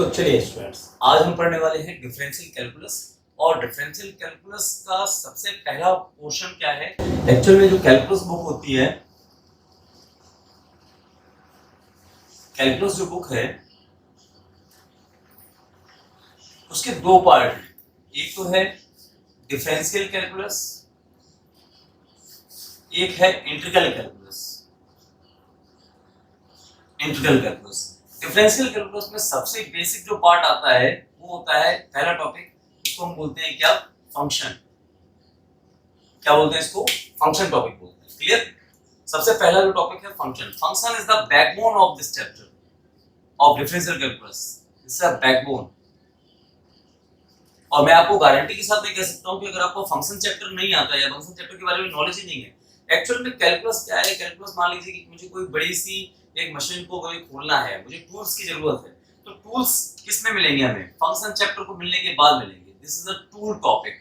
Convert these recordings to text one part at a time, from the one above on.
तो चलिए स्टूडेंट्स, आज हम पढ़ने वाले हैं डिफरेंशियल कैलकुलस। और डिफरेंशियल कैलकुलस का सबसे पहला पोर्शन क्या है? एक्चुअल में जो कैलकुलस बुक होती है, कैलकुलस जो बुक है उसके दो पार्ट हैं। एक तो है डिफरेंशियल कैलकुलस, एक है integral calculus. Integral calculus, differential calculus में सबसे बेसिक जो पार्ट आता है वो होता है पहला टॉपिक, इसको हम बोलते हैं क्या? फंक्शन। क्या बोलते हैं इसको? फंक्शन टॉपिक बोलते हैं। क्लियर? सबसे पहला जो टॉपिक है function. Function is the backbone of this chapter of differential calculus. It's a backbone. और मैं आपको गारंटी के साथ ये कह सकता हूं कि अगर आपको फंक्शन चैप्टर नहीं आता है या फंक्शन चैप्टर के बारे में नॉलेज ही नहीं है, एक्चुअल में कैलकुलस क्या है? कैलकुलस मान लीजिए कि मुझे कोई बड़ी सी एक मशीन को कोई खोलना है, मुझे टूल्स की जरूरत है। तो टूल्स किस में मिलेंगे? हमें फंक्शन चैप्टर को मिलने के बाद मिलेंगे। This is a tool topic.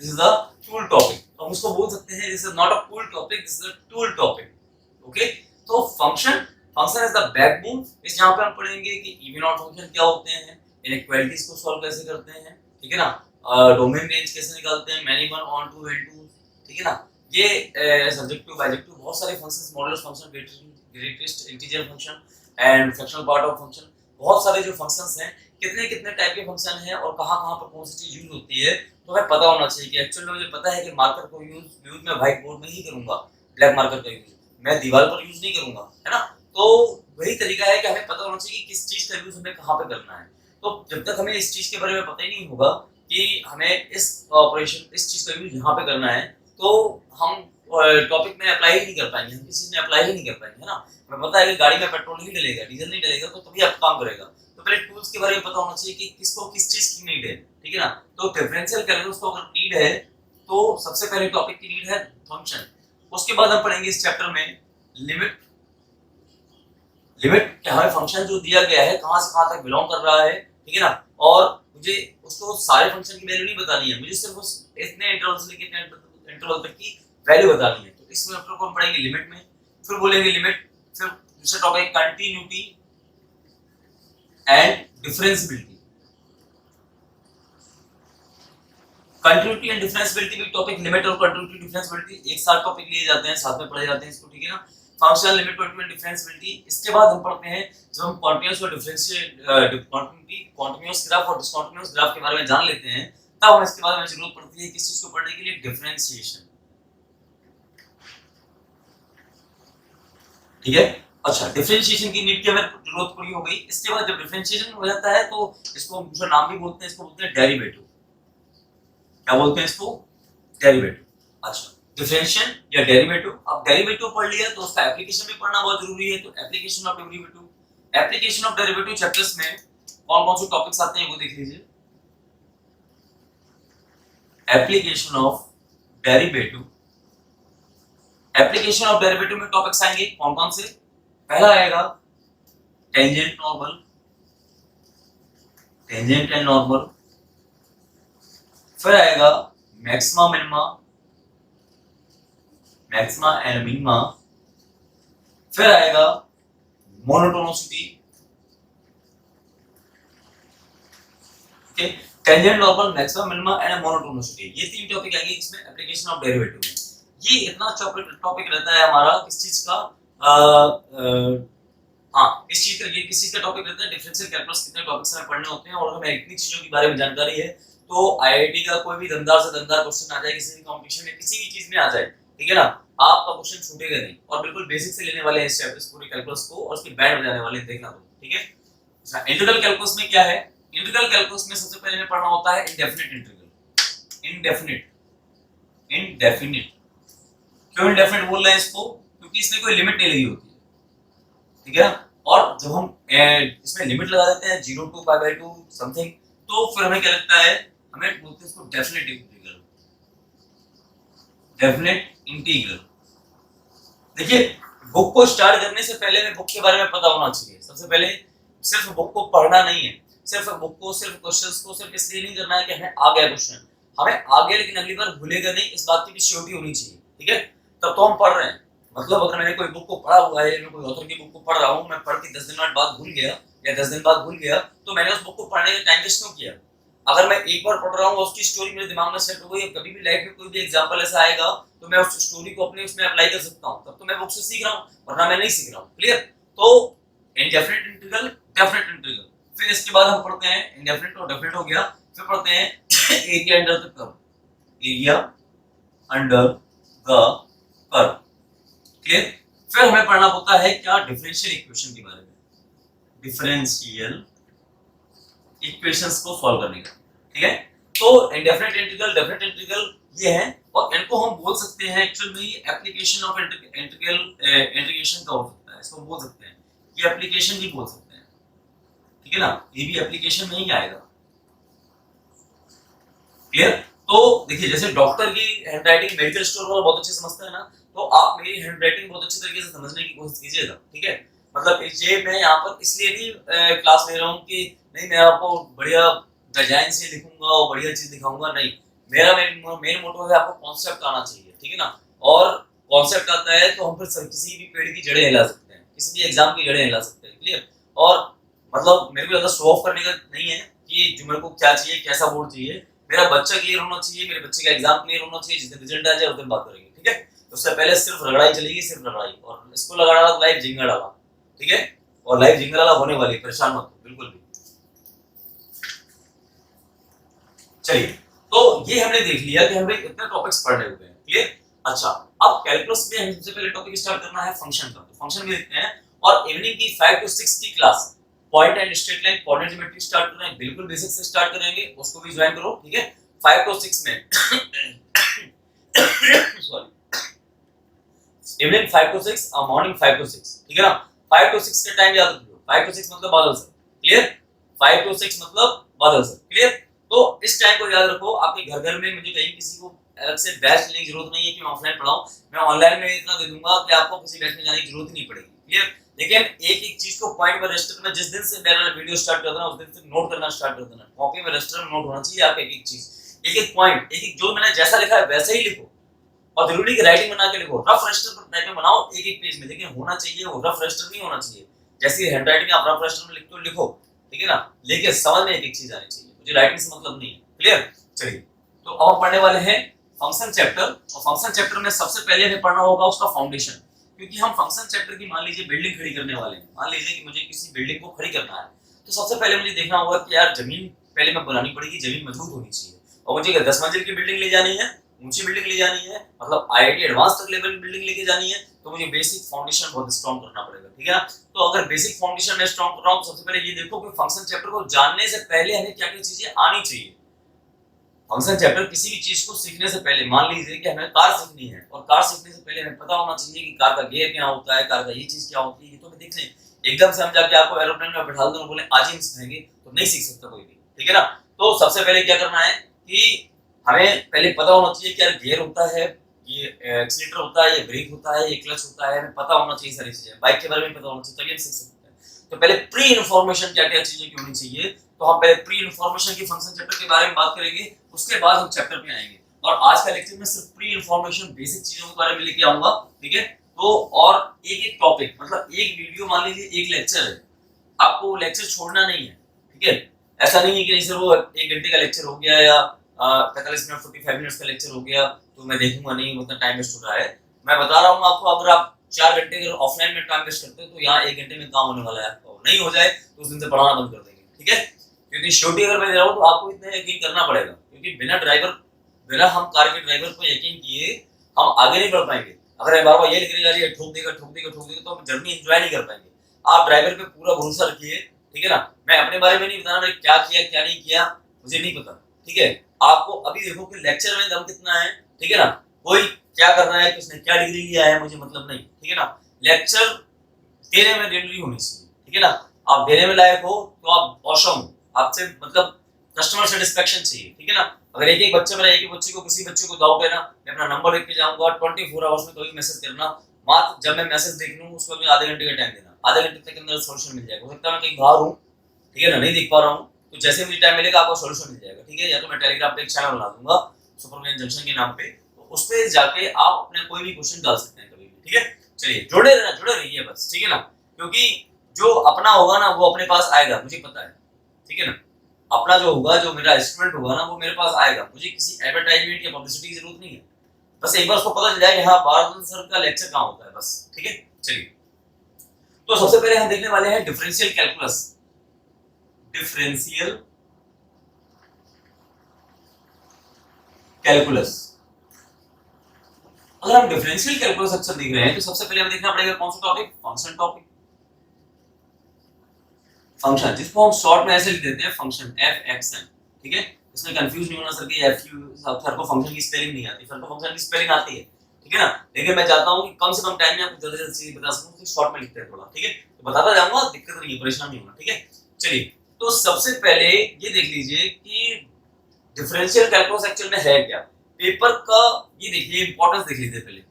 This is a tool topic. तो हम उसको बोल सकते हैं this is not a cool topic, this is a tool topic. Okay? तो function, function is the backbone. इस जहां पे हम पढ़ेंगे कि इवन ऑड फंक्शन क्या होते हैं, इनइक्वालिटीज को सॉल्व कैसे करते हैं, ठीक है ना, डोमेन रेंज कैसे निकालते हैं, many one onto and two, ठीक है ना, ये सब्जेक्टिव बाइजेक्टिव बहुत सारे functions, modulus function, greatest integer function and fractional part of function, बहुत सारे जो फंक्शंस हैं, कितने कितने टाइप के फंक्शन हैं और कहां-कहां पर कौन सी चीज यूज होती है, तो हमें पता होना चाहिए कि एक्चुअली में मुझे पता है कि मार्कर को यूज मैं व्हाइट बोर्ड में ही करूंगा, ब्लैक मार्कर का यूज मैं दीवार पर यूज नहीं करूंगा, है ना। तो वही तरीका है कि हमें पता होना चाहिए कि किस चीज का यूज हमें कहां पे करना है। तो जब तक हमें इस चीज के बारे में पता ही नहीं होगा कि हमें इस ऑपरेशन, इस चीज का यूज यहाँ पे करना है, तो हम टॉपिक में अप्लाई ही नहीं कर पाएंगे, हम किसी में अप्लाई ही नहीं कर पाएंगे, है ना। हमें पता है कि गाड़ी में पेट्रोल नहीं डलेगा, डीजल नहीं डलेगा, तो तभी आप काम करेगा। तो पहले टूल्स के बारे में पता होना चाहिए कि किसको किस चीज की नीड है, ठीक है ना। तो डिफरेंशियल कैलकुलस को अगर नीड है तो सबसे पहले टॉपिक की नीड है फंक्शन। उसके बाद हम पढ़ेंगे इस चैप्टर में लिमिट। लिमिट क्या है? फंक्शन जो दिया गया है कहां से कहां तक बिलोंग कर रहा है, ठीक है ना, और मुझे उसको सारे फंक्शन की वैल्यू नहीं बतानी है, मुझे सिर्फ उस इतने इंटरवल से लेकर इतने इंटरवल तक की वैल्यू बतानी है। तो इस चैप्टर को हम पढ़ेंगे लिमिट में, फिर बोलेंगे लिमिट, फिर दूसरा topic continuity and differentiability. Continuity and differentiability भी टॉपिक, लिमिट और कंटिन्यूटी डिफरेंशियबिलिटी एक साथ टॉपिक लिए जाते हैं, साथ में पढ़े जाते हैं इसको, ठीक है ना। Functional limit, continuity, differentiability. इसके बाद हम पढ़ते हैं जब हम कॉन्टिन्यूअस और डिफरेंशियल कंटिन्यूटी, कॉन्टिन्यूअस ग्राफ और डिसकंटीन्यूअस ग्राफ के बारे में जान लेते हैं, तब हम इसके बाद हमें जरूरत पड़ती है किस चीज को पढ़ने के लिए? डिफरेंशिएशन, ठीक है। अच्छा, डिफरेंशिएशन की नीड की हमें जरूरत पूरी हो गई। इसके बाद जब डिफरेंशिएशन हो जाता है तो इसको हम दूसरा नाम भी बोलते हैं, इसको बोलते हैं डेरिवेटिव। क्या बोलते हैं इसको? डेरिवेटिव। अच्छा, डिफरेंशिएशन या डेरिवेटिव। अब डेरिवेटिव पढ़ लिया तो उसका एप्लीकेशन भी पढ़ना बहुत जरूरी है। तो application of derivative, application of derivative chapters में कौन कौन से टॉपिक्स आते हैं वो देख लीजिए। Application of derivative, application of derivative में टॉपिक्स आएंगे कौन कौन से? पहला आएगा tangent normal, tangent and normal. फिर आएगा maxima minima, maxima and minima. फिर आएगा monotonicity, okay. Tangent normal, maxima minima and monotonicity, ये तीन टॉपिक आएंगे इसमें एप्लीकेशन ऑफ डेरिवेटिव में। ये इतना टॉपिक रहता है हमारा किस चीज का? हाँ, इस चीज का, ये किस चीज का टॉपिक रहता है? Differential calculus. कितने टॉपिक्स हमें पढ़ने होते हैं और हमें इतनी चीजों के बारे में जानकारी है तो आईआईटी का कोई भी दमदार से दमदार क्वेश्चन आ जाए, किसी भी कंपटीशन में किसी भी चीज में आ जाए, ठीक है ना, आपका क्वेश्चन छूटेगा नहीं। और बिल्कुल बेसिक से लेने वाले हैं इस चैप्टर पूरे कैलकुलस को और उसकी बैंड बजाने वाले हैं, देखना तो, ठीक है। अच्छा, इंटीग्रल कैलकुलस में क्या है? इंटीग्रल कैलकुलस में सबसे पहले हमें पढ़ना होता है इंडेफिनिट इंटीग्रल। Indefinite, indefinite. क्यों इंडेफिनिट बोल रहे हैं इसको? क्योंकि इसमें कोई लिमिट नहीं लगी होती है, ठीक है ना। और जब हम इसमें लिमिट लगा देते हैं 0 टू पाई बाय 2 समथिंग, तो फिर हमें क्या लगता है? हमें बोलते हैं इसको डेफिनेट इंटीग्रल। Definite integral. देखिए, बुक को स्टार्ट करने से पहले में बुक के बारे में पता होना चाहिए। सबसे पहले सिर्फ बुक को पढ़ना नहीं है, सिर्फ बुक को, सिर्फ क्वेश्चंस को सिर्फ इसलिए नहीं करना है कि हमें आ गया क्वेश्चन, हमें आ गया लेकिन अगली बार भूलेगा नहीं, इस बात की भी श्योरिटी होनी चाहिए, ठीक है। तब तो हम पढ़ रहे हैं। मतलब अगर मैंने कोई बुक को पढ़ा हुआ है, मैं कोई ऑथर की बुक को पढ़ रहा हूँ, मैं पढ़ के 10 दिन बाद भूल गया, या 10 दिन बाद भूल गया, तो मैंने उस बुक को पढ़ने का टाइम वेस्ट क्यों किया? अगर मैं एक बार पढ़ रहा हूँ, उसकी स्टोरी मेरे दिमाग में सेट हो गई, कभी भी लाइफ में कोई भी एग्जांपल ऐसा आएगा तो मैं उस स्टोरी को अपने उसमें अप्लाई कर सकता हूँ, तब तो मैं बुक से सीख रहा हूँ, वरना मैं नहीं सीख रहा हूँ। क्लियर? तो इंडेफिनिट इंटीग्रल, डेफिनिट इंटीग्रल, फिर इसके बाद हम पढ़ते हैं इंडेफिनिट और डेफिनिट हो गया, फिर पढ़ते हैं area under the curve, area under the curve. Clear? फिर हमें पढ़ना होता है क्या? डिफरेंशियल इक्वेशन के बारे में, डिफरेंशियल इक्वेशंस को सॉल्व करने का। ठीक है? तो इंडेफिनिट इंटीग्रल, डेफिनिट इंटीग्रल ये है, और इनको हम बोल सकते हैं एक्चुअल में एप्लीकेशन ऑफ इंटीग्रल, इंटीग्रेशन का हो सकता है, इसको बोल सकते हैं, ये एप्लीकेशन भी बोल सकते हैं। ठीक है ना? ये भी एप्लीकेशन में ही आएगा। क्लियर? तो देखिए, जैसे डॉक्टर की हैंडराइटिंग मेडिकल स्टोर वाला बहुत अच्छे समझता है ना, तो आप मेरी हैंडराइटिंग बहुत अच्छे तरीके से समझने की कोशिश कीजिएगा। ठीक है? मतलब ये मैं यहाँ पर इसलिए नहीं क्लास ले रहा हूँ कि नहीं मैं आपको बढ़िया डिजाइन से लिखूंगा और बढ़िया चीज दिखाऊंगा, नहीं, मेरा मेन मोटो है आपको कॉन्सेप्ट आना चाहिए। ठीक है ना? और कॉन्सेप्ट आता है तो हम फिर किसी भी पेड़ की जड़ें हिला सकते हैं, किसी भी एग्जाम की जड़ें हिला सकते हैं। क्लियर? और मतलब मेरे को ज्यादा शो ऑफ करने का नहीं है कि जो मेरे को क्या चाहिए, कैसा बोर्ड चाहिए, मेरा बच्चा क्लियर होना चाहिए, मेरे बच्चे का एग्जाम क्लियर होना चाहिए, जिस दिन रिजल्ट आ जाए उस दिन बात करेंगे। ठीक है? तो उससे पहले सिर्फ रगड़ाई चलेगी, सिर्फ रगड़ाई, और इसको लगा डाला तो लाइव जिंगा डाला। ठीक है? और लाइव जिंगा डाला होने वाली, परेशान मत हो बिल्कुल भी। चलिए, तो ये हमने देख लिया कि हमें इतने टॉपिक्स पढ़ने हुए हैं। क्लियर? अच्छा, अब कैलकुलस में हमें सबसे पहले टॉपिक स्टार्ट करना है फंक्शन का, तो फंक्शन भी देखते हैं, और इवनिंग की 5 to 6 की class point and straight line coordinate geometry start कर रहे हैं, बिल्कुल बेसिक से स्टार्ट करेंगे, उसको भी ज्वाइन करो। ठीक है? 5 to 6 में सॉरी, इवनिंग 5 to 6 और मॉर्निंग 5 to 6। ठीक है ना? 5 to 6 का टाइम याद रखियो, 5 to 6 मतलब बादल सर। क्लियर? 5 to 6 मतलब बादल सर। क्लियर? तो इस टाइम को याद रखो, आपके घर घर में मुझे कहीं किसी को अलग से बैच लेने की जरूरत नहीं है कि मैं ऑफलाइन पढ़ाऊं, मैं ऑनलाइन में इतना दे दूंगा कि आपको किसी बैच में जाने की जरूरत ही नहीं पड़ेगी। क्लियर? लेकिन एक एक चीज को पॉइंट पर रजिस्टर में, जिस दिन से मेरा वीडियो स्टार्ट कर देना उस दिन से नोट करना स्टार्ट कर देना, कॉपी में रजिस्टर में नोट होना चाहिए आपका एक एक चीज, एक एक पॉइंट, एक एक जो मैंने जैसा लिखा है वैसे ही लिखो, और जरूरी कि राइटिंग बना के लिखो, रफ रजिस्टर पर टाइप में बनाओ एक एक पेज में, लेकिन होना चाहिए वो रफ रजिस्टर नहीं होना चाहिए, जैसी हैंडराइटिंग आप रफ रजिस्टर में लिखते हो लिखो। ठीक है ना? लेकिन समझ में एक एक चीज आनी चाहिए, मुझे राइटिंग से मतलब नहीं है। क्लियर? चलिए, तो अब हम पढ़ने वाले हैं फंक्शन चैप्टर, और फंक्शन चैप्टर में सबसे पहले हमें पढ़ना होगा उसका फाउंडेशन, क्योंकि हम फंक्शन चैप्टर की मान लीजिए बिल्डिंग खड़ी करने वाले हैं, मान लीजिए कि मुझे किसी बिल्डिंग को खड़ी करना है, तो सबसे पहले मुझे देखना होगा कि यार जमीन पहले मैं बनानी पड़ेगी, जमीन मजबूत होनी चाहिए, और मुझे 10 मंजिल की बिल्डिंग ले जानी है, ऊंची बिल्डिंग ले जानी है, मतलब आईआईटी एडवांस तक लेवल की बिल्डिंग लेके जानी है, तो मुझे बेसिक फाउंडेशन बहुत स्ट्रांग करना पड़ेगा। ठीक है ना? तो अगर बेसिक फाउंडेशन मैं स्ट्रांग कर रहा हूं, तो सबसे पहले ये देखो कि फंक्शन चैप्टर को जानने से पहले हमें क्या क्या चीजें आनी चाहिए। फंक्शन चैप्टर किसी भी चीज को सीखने से पहले, मान लीजिए कि हमें कार सीखनी है, और कार सीखने से पहले हमें पता होना चाहिए कि कार का गियर क्या होता है, कार का ये चीज क्या होती है, ये तो हमें देख लें। एकदम से हम जाके आपको एरोप्लेन में बैठा दें और बोले आज ही हम सीखेंगे, तो नहीं सीख सकता कोई भी। ठीक है ना? तो सबसे पहले क्या करना है कि हमें पहले पता होना चाहिए कि यार गियर होता है, ये एक्सीलरेटर होता है, ये ब्रेक होता है, ये क्लच होता है, हमें पता होना चाहिए सारी चीजें, बाइक के बारे में पता होना चाहिए, तभी हम सीख सकते हैं। तो पहले प्री इन्फॉर्मेशन क्या क्या चीजें की होनी चाहिए, तो हम पहले प्री इन्फॉर्मेशन की फंक्शन चैप्टर के बारे में बात करेंगे, उसके बाद हम चैप्टर पे आएंगे, और आज का लेक्चर में सिर्फ प्री इन्फॉर्मेशन बेसिक चीजों के बारे में लेके आऊंगा। ठीक है? तो और एक एक टॉपिक, मतलब एक वीडियो मान लीजिए एक लेक्चर है, आपको लेक्चर छोड़ना नहीं है। ठीक है? ऐसा नहीं है कि नहीं सर वो 1 घंटे का लेक्चर हो गया या 45 मिनट 45 मिनट्स का लेक्चर हो गया तो मैं देखूंगा नहीं, उतना टाइम वेस्ट हो रहा है। मैं बता रहा हूँ आपको, अगर आप 4 घंटे अगर ऑफलाइन में टाइम वेस्ट करते हो, तो यहाँ 1 घंटे में काम होने वाला है आपका, नहीं हो जाए तो उस दिन से पढ़ाना बंद कर देंगे। ठीक है? क्योंकि श्योरिटी अगर मैं दे रहा हूँ तो आपको इतना यकीन करना पड़ेगा, क्योंकि बिना हम कार के ड्राइवर को यकीन किए हम आगे नहीं बढ़ पाएंगे। अगर मैं बार-बार ये लिखने जा रही है ठोक देगा ठोक देगा ठोक देगा, तो हम जर्नी एंजॉय नहीं कर पाएंगे। आप ड्राइवर पे पूरा भरोसा रखिए। ठीक है ना? मैं अपने बारे में नहीं बताना मैंने क्या किया क्या नहीं किया, मुझे नहीं पता। ठीक है? आपको अभी देखो कि लेक्चर में दम कितना है। ठीक है ना? कोई क्या कर रहा है, किसने क्या डिग्री लिया है, मुझे मतलब नहीं। ठीक है ना? लेक्चर देने में डिग्री होनी चाहिए। ठीक है ना? आप देने में लायक हो तो आप ऑसम हो, आपसे मतलब कस्टमर सेटिस्फेक्शन चाहिए। ठीक है ना? अगर एक एक बच्चे को किसी बच्चे को डाउट है ना, मैं अपना नंबर लिख के जाऊंगा, 24 आवर्स में कभी मैसेज करना, मात्र जब मैं मैसेज देख लूं उसको भी आधे घंटे का टाइम देना, आधे घंटे तक के अंदर सॉल्यूशन मिल जाएगा। हो सकता है मैं कहीं बाहर हूं, ठीक है ना, नहीं दिख पा रहा हूं, तो जैसे मुझे टाइम मिलेगा आपको सॉल्यूशन मिल जाएगा। ठीक है? या तो मैं टेलीग्राम पे एक चैनल बना दूंगा सुपरमैन जंक्शन के नाम पे, तो उस पे जाके आप अपने कोई भी क्वेश्चन डाल सकते हैं कभी भी। ठीक है? चलिए जुड़े रहिए बस। ठीक है ना? क्योंकि जो अपना होगा ना वो अपने पास आएगा, मुझे पता है, ठीक है ना। अपना जो होगा, जो मेरा स्टूडेंट होगा ना, वो मेरे पास आएगा, मुझे किसी एडवर्टाइजमेंट या पब्लिसिटी की जरूरत नहीं है। बस एक बार उसको पता चल जाए कि हाँ भारत सर का लेक्चर कहाँ होता है, बस, ठीक है। चलिए, तो सबसे पहले हम देखने वाले हैं डिफरेंशियल कैलकुलस। Differential calculus. अगर हम डिफरेंशियल कैलकुलस अक्सर देख रहे हैं तो सबसे पहले हमें देखना पड़ेगा कौन सा टॉपिक, फंक्शन टॉपिक। फंक्शन, जिसको हम शॉर्ट में ऐसे लिख देते हैं फंक्शन, एफ एक्स एन, ठीक है। इसमें कंफ्यूज नहीं होना सर कि एफ यू, सर को फंक्शन की स्पेलिंग नहीं आती, सर को फंक्शन की स्पेलिंग आती है, ठीक है ना। लेकिन मैं चाहता हूं कि कम से कम टाइम में आपको जल्दी जल्दी चीज बता सकूं, तो शॉर्ट में लिखते हैं थोड़ा, ठीक है। तो बताता जाऊंगा, दिक्कत नहीं है, परेशान नहीं होना, ठीक है। चलिए, तो सबसे पहले ये देख लीजिए कि डिफरेंशियल कैलकुलस एक्चुअल में है क्या। पेपर का ये देखिए, इंपॉर्टेंस देख लीजिए पहले,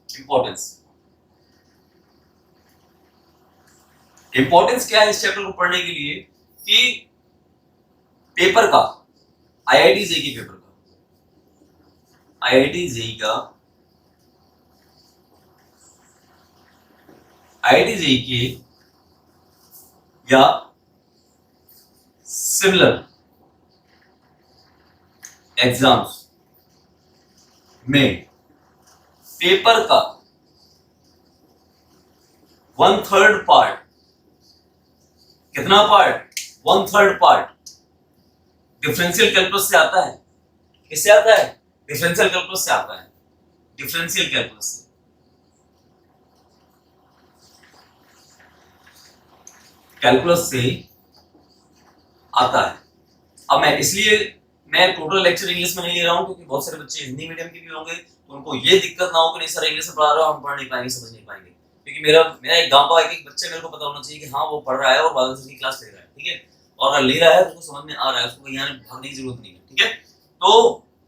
इंपॉर्टेंस। इंपॉर्टेंस क्या है इस चैप्टर को पढ़ने के लिए कि पेपर का, आईआईटी जेईई पेपर का, आईआईटी जेईई का, आईआईटी जेईई के या सिमिलर एग्जाम्स में पेपर का 1/3 पार्ट, कितना पार्ट, 1/3 पार्ट डिफरेंशियल कैलकुलस से आता है। किससे आता है, डिफरेंशियल कैलकुलस से आता है, डिफरेंशियल कैलकुलस से। कैलकुलस से आता है। अब मैं टोटल लेक्चर इंग्लिश में नहीं ले रहा हूं, क्योंकि बहुत सारे बच्चे हिंदी मीडियम के भी होंगे, तो उनको ये दिक्कत ना हो कि नहीं सर इंग्लिश में पढ़ा रहा हूं, हम पढ़ नहीं पाएंगे, समझ नहीं पाएंगे। क्योंकि मेरा एक गांव का एक बच्चे, मेरे को पता होना चाहिए कि हाँ वो पढ़ रहा है और बादल सर की क्लास ले रहा है, ठीक है। और अगर ले रहा है तो उसको समझ में आ रहा है, उसको यहाँ भागने की जरूरत नहीं है, ठीक है। तो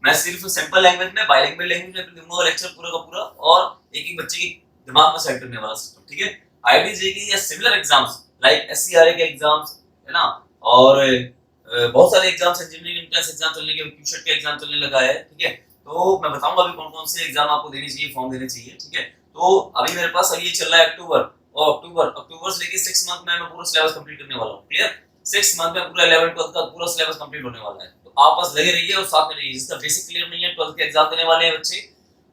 मैं सिर्फ सिंपल लैंग्वेज में, बाइलिंगुअल लैंग्वेज में दूंगा लेक्चर पूरा का पूरा, और एक एक बच्चे के दिमाग में सेट करने वाला सिस्टम, ठीक है। आईआईटी जेईई या सिमिलर एग्जाम्स लाइक एससीआरए के एग्जाम्स, है ना, और बहुत सारे एग्जाम्स, इंजीनियरिंग एंट्रेंस एग्जाम चलने के, क्यूसेट का एग्जाम चलने लगा है, ठीक है। तो मैं बताऊंगा अभी कौन कौन से एग्जाम आपको देने चाहिए, फॉर्म देने चाहिए, ठीक है। तो अभी मेरे पास अभी ये चल रहा है अक्टूबर, और अक्टूबर से लेके 6 मंथ में मैं पूरा सिलेबस कंप्लीट करने वाला हूं, क्लियर। 6 मंथ में पूरा 11 12 का पूरा सिलेबस कंप्लीट होने वाला है। तो आप बस लगे रहिए और साथ में रहिए। जिसका बेसिक क्लियर नहीं है, 12th के एग्जाम देने वाले हैं बच्चे,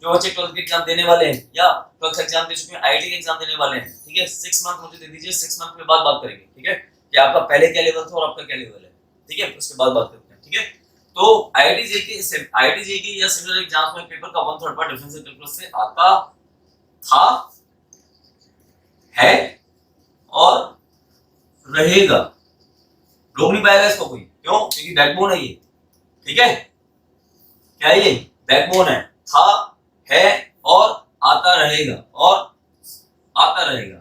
जो बच्चे 12th के एग्जाम देने वाले हैं या 12th एग्जाम दे चुके हैं, आईआईटी के एग्जाम देने वाले हैं, ठीक है। 6 मंथ मुझे दे दीजिए, 6 मंथ के बाद बात करेंगे, ठीक है, कि आपका पहले क्या लेवल था और आपका क्या लेवल है, ठीक है। उसके बाद बात करते हैं, ठीक है। तो आईआईटी जेईई या सिमिलर एग्जाम्स में पेपर का 1/3 पार्ट डिफरेंशियल कैलकुलस से आता था, है और रहेगा। रोक नहीं पाएगा इसको कोई, क्यों, क्योंकि बैकबोन है ये, ठीक है। क्या है ये, बैकबोन है, था, है और आता रहेगा, और आता रहेगा,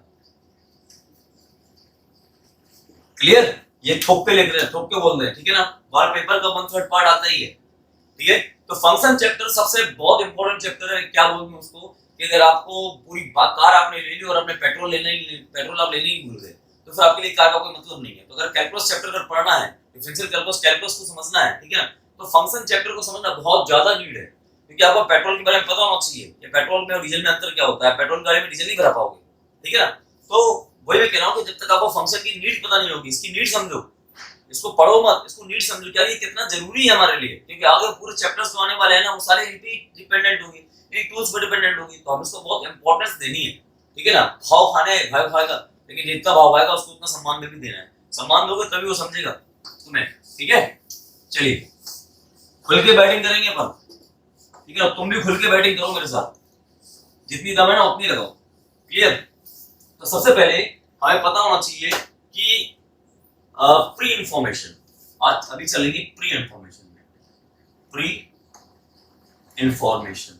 क्लियर। ये ठोक के लिख रहे हैं, ठोक के बोल रहे हैं, ठीक है ना। बार पेपर का 1/3 पार्ट आता ही है, ठीक है। तो फंक्शन चैप्टर सबसे बहुत इंपॉर्टेंट चैप्टर है। क्या बोलूं उसको, कि अगर आपको पूरी कार आपने ले ली और अपने पेट्रोल आप लेने ही भूल गए, तो फिर आपके लिए कार का कोई मतलब नहीं है। तो अगर कैलकुलस चैप्टर अगर पढ़ना है, डिफरेंशियल कैलकुलस को समझना है, ठीक है, तो फंक्शन चैप्टर को समझना बहुत ज्यादा नीड है। क्योंकि आपको पेट्रोल के बारे में पता होना चाहिए, कि पेट्रोल में और डीजल में अंतर क्या होता है। पेट्रोल गाड़ी में डीजल नहीं भरा पाओगे, ठीक है ना। तो वही मैं कह रहा हूँ कि जब तक आपको फंक्शन की नीड पता नहीं होगी, इसकी नीड समझो, इसको पढ़ो मत, इसको नीड समझो, क्या ये कितना जरूरी है हमारे लिए। क्योंकि आगे पूरे चैप्टर्स जो आने वाले हैं ना, वो सारे इनपे डिपेंडेंट होंगे, इन टूल्स पर डिपेंडेंट होंगे, तो हमें इसको बहुत इंपॉर्टेंस देनी है, ठीक है ना। भाव खाने भाई खाएगा, लेकिन जितना भाव आएगा उसको उतना सम्मान भी देना है। सम्मान दोगे तभी वो समझेगा तुम्हें, ठीक है। चलिए, खुल के बैटिंग करेंगे अपन, ठीक है। तुम भी खुल के बैटिंग करो मेरे साथ, जितनी दम है ना उतनी लगाओ, क्लियर। तो सबसे पहले हमें पता होना चाहिए कि प्री इंफॉर्मेशन, आज अभी चलेंगे प्री इंफॉर्मेशन में। प्री इंफॉर्मेशन,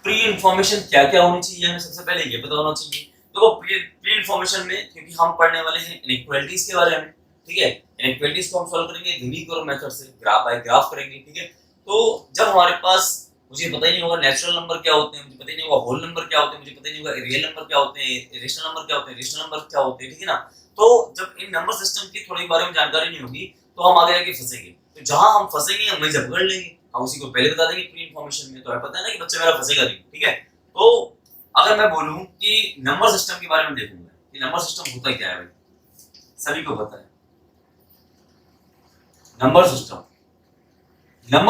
प्री इंफॉर्मेशन क्या क्या होनी चाहिए, हमें सबसे पहले ये पता होना चाहिए। तो प्री इंफॉर्मेशन में, क्योंकि हम पढ़ने वाले हैं इनइक्वालिटीज के बारे में, ठीक है। इनइक्वालिटीज को हम सॉल्व करेंगे यूनिक मेथड से, ग्राफ बाय ग्राफ करेंगे, ठीक है। तो जब हमारे पास, मुझे पता ही नहीं होगा नेचुरल नंबर क्या होते हैं, मुझे पता ही नहीं होगा होल नंबर क्या होते हैं, मुझे पता ही नहीं होगा रियल नंबर क्या होते हैं, रेशनल नंबर क्या होते हैं, रेशनल नंबर क्या होते हैं, ठीक है ना। तो जब इन नंबर सिस्टम की थोड़ी बारे में जानकारी नहीं होगी, तो हम आगे जाके फंसेंगे। तो जहां हम फंसेंगे हम वहीं से पकड़ लेंगे, हम उसी को पहले बता देंगे प्री इंफॉर्मेशन में। तो हमें पता है ना कि बच्चा मेरा फंसेगा नहीं, ठीक है। तो अगर मैं बोलूं कि नंबर सिस्टम के बारे में देखूंगा, कि नंबर सिस्टम होता क्या है भाई, सभी को पता है। नंबर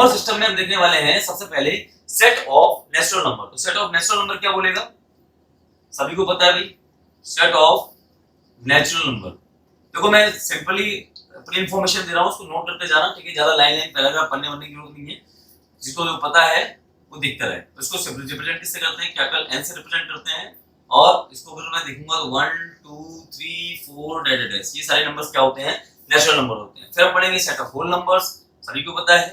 सिस्टम में हम देखने वाले हैं सबसे पहले सेट ऑफ नेचुरल नंबर। तो सेट ऑफ नेचुरल नंबर क्या बोलेगा, सभी को पता है भाई, सेट ऑफ नेचुरल नंबर। देखो मैं सिंपली अपनी इंफॉर्मेशन दे रहा हूँ, उसको नोट करते जाना, ठीक है, ज्यादा लाइन पैराग्राफ पढ़ने वढ़ने की जरूरत नहीं है, जिसको जो पता है वो दिखता है। तो इसको रिप्रेजेंट किससे करते हैं, कैपिटल एन से रिप्रेजेंट करते हैं। और इसको अगर मैं देखूंगा तो 1 2 3 4 डैश डैश, ये सारे नंबर्स क्या होते हैं, नेचुरल नंबर होते हैं। फिर हम पढ़ेंगे सेट ऑफ होल नंबर्स, सभी को पता है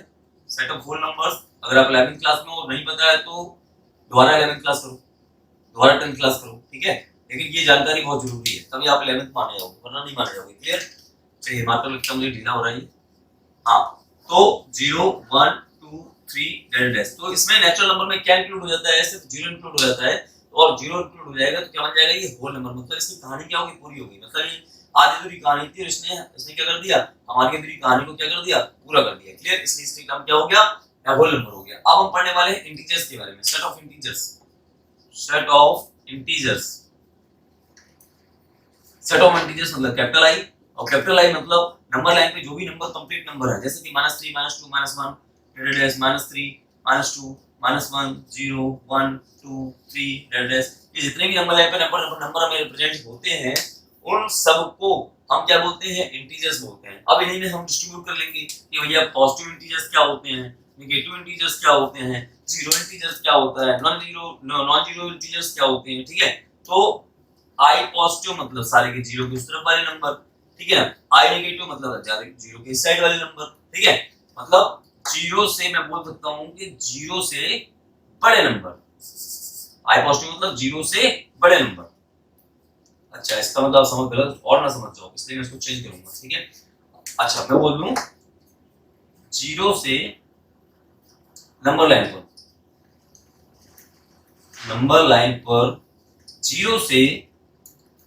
सेट ऑफ होल नंबर्स। अगर आप 11वीं क्लास में हो नहीं पता है तो दोबारा 11वीं क्लास करो, दोबारा 10th क्लास करो, ठीक है, लेकिन ये जानकारी बहुत जरूरी है, तभी आप 11th माने जाओगे, वरना नहीं माने जाओगे। क्लियर, चलिए मार्कर लिखता हूं, मुझे ढीला हो रहा है। हाँ, तो 0 1 2 3 डैश डैश, तो इसमें नेचुरल नंबर में क्या इंक्लूड हो जाता है, सिर्फ 0 इंक्लूड हो जाता है, और 0 इंक्लूड हो जाएगा तो क्या बन जाएगा, ये होल नंबर। मतलब इसकी कहानी क्या होगी, पूरी होगी। मतलब ये आधी अधूरी कहानी थी और इसने क्या कर दिया, हमारी अधूरी कहानी को क्या कर दिया, पूरा कर दिया। क्लियर, इसलिए इसका नाम क्या हो गया, होल नंबर हो गया। अब हम पढ़ने वाले हैं इंटीजर्स के बारे में, set of integers. Set of integers, set of integers मतलब कैपिटल आई, और कैपिटल आई मतलब नंबर लाइन पे जो भी नंबर कंप्लीट नंबर है, जैसे कि -3 -2 -1 डैश -3 -2 -1 0 1 2 3 डैश, ये जितने भी नंबर लाइन पे नंबर हमें रिप्रेजेंट होते हैं, उन सबको हम क्या बोलते हैं, इंटीजर्स बोलते हैं। अब इन्हीं में हम डिस्ट्रीब्यूट कर लेंगे कि भैया पॉजिटिव इंटीजर्स क्या होते हैं, नेगेटिव इंटीजर्स क्या होते हैं, जीरो इंटीजर्स क्या होता है, नॉन जीरो इंटीजर्स क्या होते हैं। ठीक है, तो आई पॉजिटिव मतलब सारे के जीरो के उस तरफ वाले नंबर, ठीक है, आई नेगेटिव मतलब जीरो के इस साइड वाले नंबर, ठीक है, मतलब जीरो से मैं बोल सकता हूं कि जीरो से बड़े नंबर, आई पॉजिटिव मतलब जीरो से बड़े नंबर। अच्छा, इसका मतलब समझ गलत और ना समझ जाओ, इसलिए मैं इसको चेंज करूंगा, ठीक है। अच्छा, मैं बोल दूं जीरो से नंबर लाइन पर जीरो से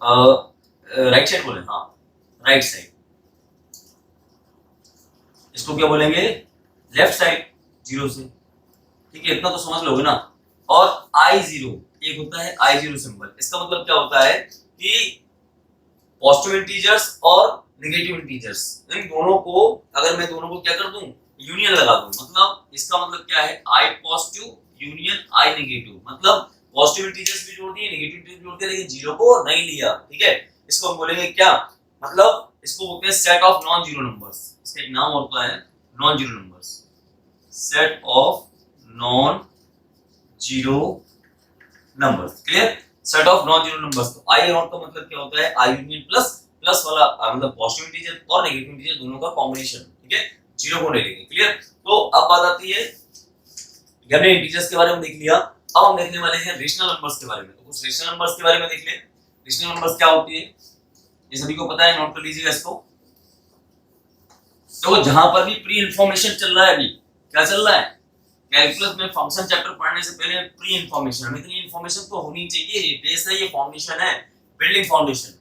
राइट साइड बोले, हाँ राइट साइड, इसको क्या बोलेंगे, लेफ्ट साइड जीरो से, ठीक है, इतना तो समझ लोगे ना। और आई जीरो, एक होता है आई जीरो सिंबल, इसका मतलब क्या होता है कि पॉजिटिव इंटीजर्स और नेगेटिव इंटीजर्स, इन दोनों को अगर मैं दोनों को क्या कर दूं, यूनियन लगा दूं, मतलब इसका मतलब क्या है, आई पॉजिटिव यूनियन आई नेगेटिव, मतलब पॉजिटिव इंटीजर्स भी जोड़ दिए, नेगेटिव इंटीजर्स भी जोड़ दिए, लेकिन जीरो को नहीं लिया, ठीक है। इसको हम बोलेंगे क्या, मतलब इसको बोलते हैं set of non zero numbers, इसका एक नाम होता है non zero numbers, set of non zero numbers. Clear, set of non zero numbers. तो आई नॉट का मतलब क्या होता है, आई यूनियन प्लस, प्लस वाला मतलब पॉजिटिव इंटीजर और नेगेटिव इंटीजर दोनों का कॉम्बिनेशन, ठीक है, जीरो को नहीं लेंगे। क्लियर, तो अब बात आती है, हमने इंटीजर्स के बारे में देख लिया, अब हम देखने वाले हैं रेशनल नंबर्स के बारे में। तो कुछ रेशनल नंबर्स के बारे में देख ले। रेशनल नंबर्स क्या होती है, ये सभी को पता है, नोट कर लीजिएगा इसको। तो जहां पर भी प्री इंफॉर्मेशन चल रहा है, अभी क्या चल रहा है, कैलकुलस में फंक्शन चैप्टर पढ़ने से पहले प्री इंफॉर्मेशन, हमें इतनी इंफॉर्मेशन तो होनी चाहिए, ये बेस है, ये फाउंडेशन है, बिल्डिंग फाउंडेशन,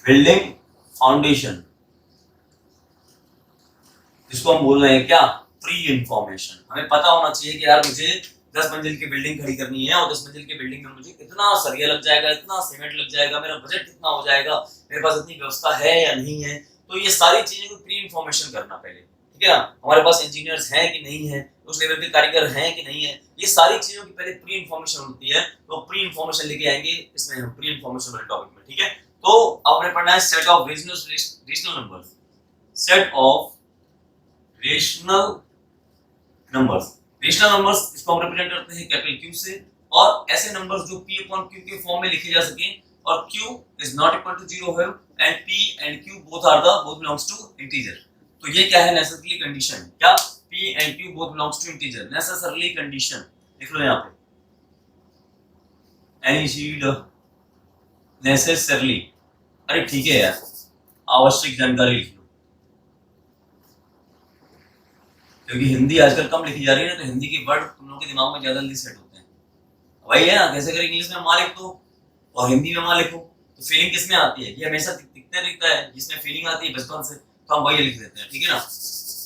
बिल्डिंग फाउंडेशन, जिसको हम बोल रहे हैं क्या, प्री इंफॉर्मेशन। हमें पता होना चाहिए कि यार मुझे 10 मंजिल की बिल्डिंग खड़ी करनी है, और 10 मंजिल की बिल्डिंग में मुझे कितना सरिया लग जाएगा, इतना सीमेंट लग जाएगा, मेरा बजट कितना हो जाएगा, मेरे पास इतनी व्यवस्था है या नहीं है। तो ये सारी चीजें को प्री इंफॉर्मेशन करना पहले, ठीक है ना, हमारे पास इंजीनियर्स हैं कि नहीं है, उस लेवल के कारीगर हैं कि नहीं है, ये सारी चीजों की पहले प्री इंफॉर्मेशन होती है। तो प्री इंफॉर्मेशन लेके आएंगे इसमें हम प्री इंफॉर्मेशन वाले टॉपिक में, ठीक है। तो अब हमने पढ़ना है set of rational numbers, set of rational numbers. Rational numbers इसको हम रिप्रेजेंट करते हैं कैपिटल क्यू से, और ऐसे नंबर्स जो p अपॉन q के फॉर्म में लिखे जा सके, और q is not equal to 0 है, and p and q both belongs to integer. तो ये क्या है, नेसेसरली कंडीशन, क्या, p and q both belongs to integer, necessarily condition, लिख लो यहां पे, एनी शीड नेसेसरली, अरे ठीक है यार, आवश्यक जानकारी लिख लो, क्योंकि हिंदी आजकल कम लिखी जा रही है ना, तो हिंदी के वर्ड तुम लोगों के दिमाग में ज्यादा जल्दी सेट होते हैं। वही है ना, कैसे अगर इंग्लिश में माँ लिख दो और हिंदी में माँ लिखो, तो फीलिंग किसमें आती है, ये हमेशा दिखते दिखता है, जिसमें फीलिंग आती है बचपन से, तो हम वही लिख देते हैं, ठीक है ना।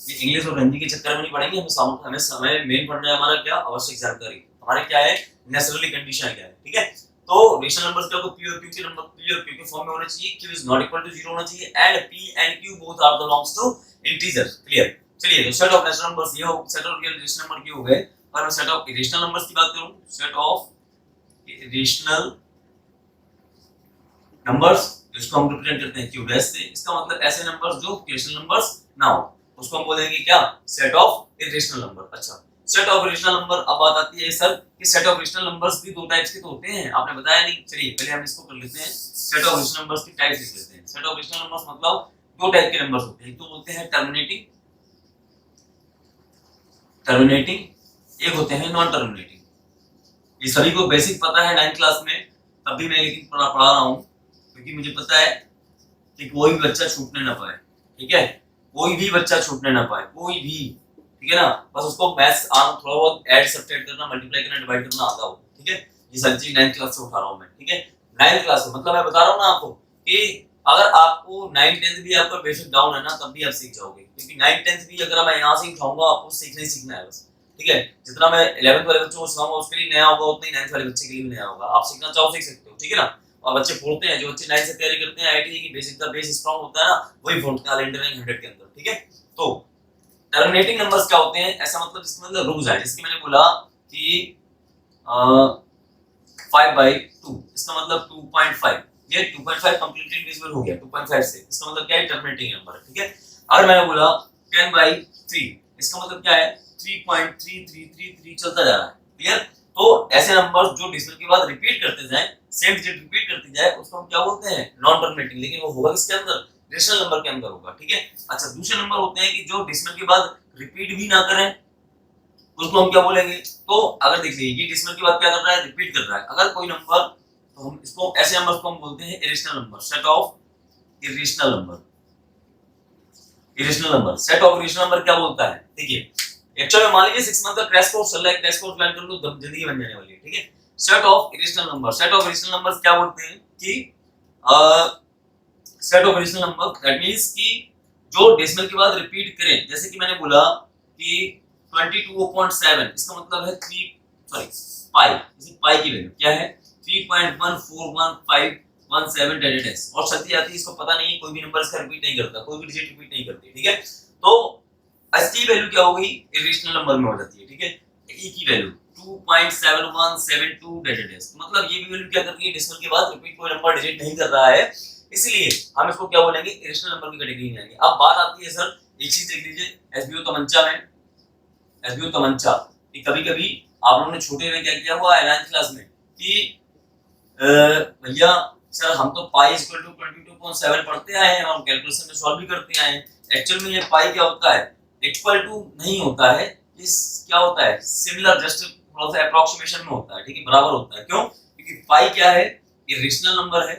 ये इंग्लिश और हिंदी के चक्कर में नहीं पढ़ेंगे, हमें समय मेन पढ़ना है हमारा क्या, आवश्यक जानकारी, हमारे क्या है, नेचुरली कंडीशन क्या है, ठीक है। तो रेशनल नंबर्स क्या पी और क्यू के नंबर पी और क्यू के फॉर्म में होने चाहिए, Q is not equal to 0 होना चाहिए and P and Q both are belongs to integer. Clear. चलिए तो सेट ऑफ नेचुरल नंबर्स ये हो, set of real rational number ये हो गए। और मैं सेट ऑफ इरेशनल नंबर्स की बात करूं, सेट ऑफ इरेशनल नंबर्स जिसको हम रिप्रेजेंट करते हैं क्यू डैश से, इसका मतलब ऐसे नंबर्स जो इरेशनल नंबर्स ना हो उसको हम बोलेंगे क्या, सेट ऑफ इरेशनल नंबर। अच्छा, सेट ऑफ रेशनल नंबर। अब बात आती है सर कि सेट ऑफ रेशनल नंबर्स भी दो टाइप्स के तो होते हैं, आपने बताया नहीं। चलिए पहले हम इसको कर लेते हैं, सेट ऑफ रेशनल नंबर्स की टाइप्स लिख लेते हैं। सेट ऑफ रेशनल नंबर्स मतलब दो टाइप के नंबर्स होते हैं, एक तो बोलते हैं टर्मिनेटिंग, एक होते हैं नॉन टर्मिनेटिंग। ये सभी को बेसिक पता है 9th क्लास में, तब भी मैं लेकिन पढ़ा रहा हूँ क्योंकि मुझे पता है कि कोई भी बच्चा छूटने ना पाए। ठीक है, कोई भी बच्चा छूटने ना पाए, कोई भी। ठीक है ना, बस उसको मैथ्स आना, थोड़ा बहुत ऐड सब्ट्रैक्ट करना, मल्टीप्लाई करना, डिवाइड करना आता हो। ठीक है, ये सारी चीज 9th क्लास से उठा रहा हूं मैं। ठीक है, 9th क्लास से मतलब मैं बता रहा हूं ना आपको कि अगर आपको 9th 10th भी आपका बेसिक डाउन है ना, तब भी आप सीख जाओगे, क्योंकि 9th 10th भी अगर मैं यहां से उठाऊंगा आपको सीखना ही सीखना है बस। ठीक है, जितना मैं 11th वाले बच्चों को सिखाऊंगा उसके लिए नया होगा, उतना ही 9th वाले बच्चे के लिए भी नया होगा। आप सीखना चाहो सीख सकते हो। ठीक है ना, और बच्चे फोड़ते हैं, जो बच्चे 9th से तैयारी करते हैं आईआईटी की बेसिक का बेस स्ट्रांग होता है ना, वही फोड़ते हैं इंटरनल 100 के अंदर। ठीक है, तो टर्मिनेटिंग नंबर्स क्या होते हैं, ऐसा मतलब जिसका मतलब रुक जाए, जैसे मैंने बोला कि 5/2, इसका मतलब 2.5, ये 2.5 कंप्लीटली डिविजिबल हो गया 2.5 से, इसका मतलब क्या है, टर्मिनेटिंग नंबर है। ठीक है, अगर मैंने बोला 10/3, इसका मतलब क्या है, 3.3333 चलता जा रहा है। क्लियर। तो ऐसे नंबर्स जो डिजिटल के बाद रिपीट करते जाएं, सेम डिजिट रिपीट करती जाए, उसको हम क्या बोलते हैं, नॉन टर्मिनेटिंग। लेकिन वो होगा किसके अंदर, रेशनल नंबर के अंदर होगा। ठीक है, अच्छा दूसरे नंबर होते हैं कि जो डेसिमल के बाद रिपीट भी ना करें, उसको हम क्या बोलेंगे। तो अगर देख लीजिए ये डेसिमल के बाद क्या कर रहा है, रिपीट कर रहा है अगर कोई नंबर, तो हम इसको ऐसे नंबर को हम बोलते हैं irrational number, set of irrational number. Irrational number, set of irrational number क्या बोलता है, देखिए एक्चुअली मान लीजिए 6 मंथ का क्रैश कोर्स चल रहा है, क्रैश कोर्स ज्वाइन कर लो, जिंदगी बन जाने वाली है। ठीक है, set of irrational number, set of irrational numbers क्या बोलते हैं कि set of rational number that means कि जो डेसिमल के बाद रिपीट करें, जैसे कि मैंने बोला कि 22.7, इसका मतलब है 3 पाई, इसे पाई की वैल्यू क्या है 3.141517 डेडेड है, और सत्य आती है, इसको पता नहीं है, कोई भी नंबर इसका रिपीट नहीं करता, कोई भी डिजिट रिपीट नहीं करती। ठीक है, तो इसकी वैल्यू क्या होगी, इरेशनल नंबर में हो जाती है। ठीक है, ई की वैल्यू 2.7172 डेडेड है, मतलब ये भी वैल्यू क्या कर रही है, डेसिमल के बाद रिपीट कोई नंबर डिजिट नहीं कर रहा है, इसलिए हम इसको क्या बोलेंगे, इरेशनल नंबर की कैटेगरी में आएंगे। अब बात आती है सर, एक चीज देख लीजिए, एसबीओ तमंचा में, एसबीओ तमंचा कि कभी-कभी आप लोगों ने छोटे में क्या किया हुआ है 9th क्लास में कि भैया सर हम तो पाई इक्वल टू 22.7 पढ़ते आए हैं और कैलकुलेशन में सॉल्व भी करते आए हैं। एक्चुअल में ये पाई क्या होता है, इक्वल टू नहीं होता है, इस क्या होता है, सिमिलर, जस्ट थोड़ा सा अप्रोक्सीमेशन में होता है। ठीक है, बराबर होता है, क्यों, क्योंकि पाई क्या है, इरेशनल नंबर है,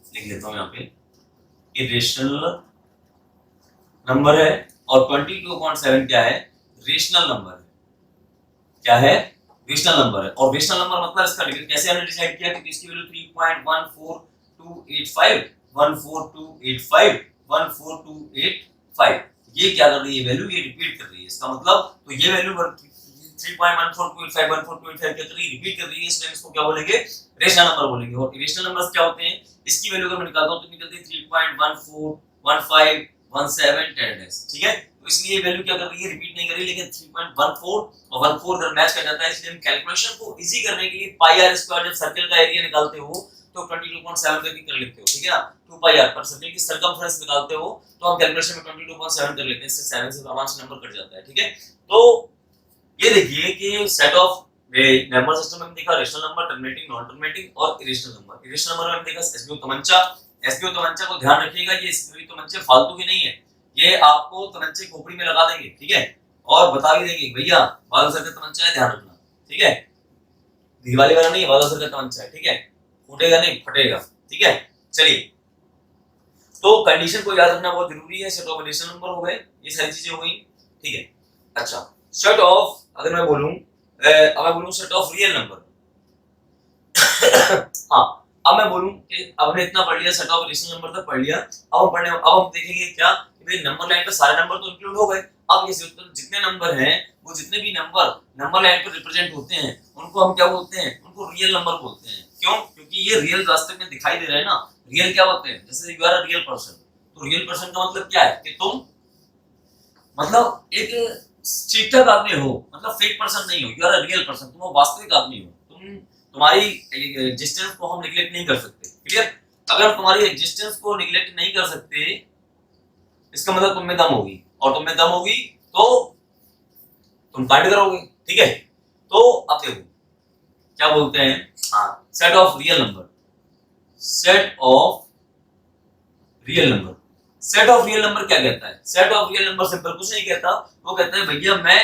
लिख लेता हूं यहाँ पे, इरेशनल नंबर है, और 22.7 क्या है, रेशनल नंबर है। क्या है, रेशनल नंबर है, और रेशनल नंबर मतलब इसका कैसे हमने डिसाइड किया कि इसकी वैल्यू 3.14285 14285 14285, ये क्या कर रही है वैल्यू, ये रिपीट कर रही है, इसका मतलब तो ये वैल्यू 3.14285 14285 क्या कर रही है, रिपीट कर रही है, इसलिए इसको क्या बोलेंगे, रेशनल नंबर बोलेंगे। और इरेशनल नंबर्स क्या होते हैं, इसकी वैल्यू अगर मैं निकालता हूं तो निकलती है 3.141517 10 ठीक है, तो इसलिए ये वैल्यू क्या कर रही है, रिपीट नहीं कर रही, लेकिन 3.14 और 14 अगर मैच कर जाता है, इसलिए हम कैलकुलेशन को इजी करने के लिए पाई आर स्क्वायर जब सर्कल का एरिया निकालते हो तो 22.7 करके कर लेते हो। ठीक है ना, 2 पाई आर पर सर्कल की सर्कमफ्रेंस निकालते हो तो हम कैलकुलेशन में 22.7 कर लेते हैं, इससे 7 से आराम से नंबर कट जाता है। ठीक है, तो ये देखिए कि सेट ऑफ नंबर सिस्टम में हमने देखा rational number, terminating, non terminating और इरेशनल नंबर। इरेशनल नंबर में हमने देखा एसबीओ तमंचा। एसबीओ तमंचा को ध्यान रखिएगा, ये एसबीओ तमंचे फालतू के नहीं है, ये आपको तमंचे खोपड़ी में लगा देंगे। ठीक है, और बता भी देंगे भैया बादल सर का तमंचा है, ध्यान रखना। ठीक है, दिवाली वाला नहीं, बादल सर का तमंचा है। ठीक है, फूटेगा नहीं, फटेगा। ठीक है, चलिए, तो कंडीशन को याद रखना बहुत जरूरी है। सेट ऑफ रेशनल नंबर हो गए, ये सारी चीजें हो गई। ठीक है, अच्छा सेट ऑफ, अगर मैं बोलूं सेट ऑफ रियल नंबर हाँ, अब मैं बोलूं कि अब हमने इतना पढ़ लिया, सेट ऑफ रेशनल नंबर तक पढ़ लिया, अब हम देखेंगे क्या, मेरी नंबर लाइन पे सारे नंबर तो इंक्लूड हो गए। अब ये जितने नंबर हैं वो जितने भी नंबर लाइन पे रिप्रेजेंट होते हैं उनको हम क्या बोलते हैं, उनको रियल नंबर बोलते हैं। क्यों? क्योंकि ये रियल रास्ते में दिखाई दे रहे हैं ना। रियल क्या होते हैं, जैसे you are a real person, तो रियल पर्सन का मतलब क्या है कि तुम मतलब एक ठीक ठाक आदमी हो, मतलब फेक पर्सन नहीं हो, you are a real person, तुम वास्तविक आदमी हो। तुम्हारी एग्जिस्टेंस को हम निग्लेक्ट नहीं कर सकते। क्लियर? अगर तुम्हारी एग्जिस्टेंस को निग्लेक्ट नहीं कर सकते इसका मतलब तुम में दम होगी, और तुम में दम होगी तो तुम कांड करोगे। ठीक है? तो अब देखो क्या बोलते हैं, हाँ, set of real number. Set of real number, set of real number क्या कहता है? Set of real number simple कुछ नहीं कहता, वो कहता है भैया मैं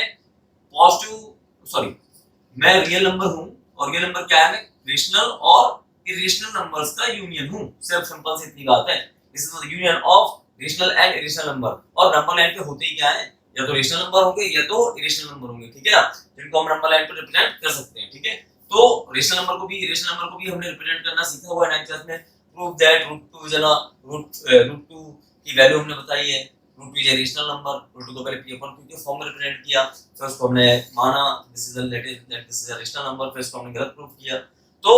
मैं रियल नंबर हूं, और रियल नंबर क्या है, मैं रेशनल और इरेशनल नंबर्स का यूनियन हूं। सिर्फ सिंपल सी इतनी बात है। This is the union of rational and irrational number. और नंबर लाइन पे होते ही क्या है, या तो रेशनल नंबर होंगे या तो इरेशनल नंबर होंगे। ठीक है ना? जिनको हम नंबर लाइन पे रिप्रेजेंट कर सकते हैं। ठीक है? तो रेशनल नंबर को भी इरेशनल नंबर को भी हमने रिप्रेजेंट करना सीखा हुआ है 9th क्लास में। प्रूव दैट √2 इज √2 की वैल्यू हमने बताई है। √2 इज a रेशनल नंबर। √2 को पहले p/q के फॉर्म में रिप्रेजेंट किया, फिर उसको हमने माना this is a rational number, फिर इसको हमने गलत प्रूव किया। तो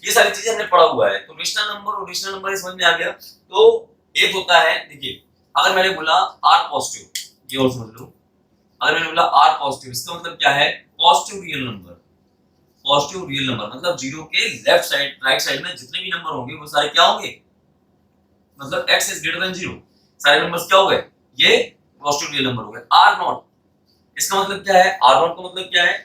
ये सारी चीजें हमने पढ़ा हुआ है। तो रेशनल नंबर और रेशनल नंबर समझ में आ गया। तो एक होता है, देखिए अगर मैंने बोला r पॉजिटिव, ये और समझ लो, अगर मैंने बोला r पॉजिटिव, इसका मतलब क्या है, positive real number. Positive real number मतलब जीरो के लेफ्ट साइड राइट साइड में जितने भी नंबर होंगे वो सारे क्या होंगे, मतलब x इज ग्रेटर देन 0, सारे नंबर्स क्या हो गए, ये पॉजिटिव रियल नंबर हो गए। r नॉट, इसका मतलब क्या है, r नॉट का मतलब क्या है,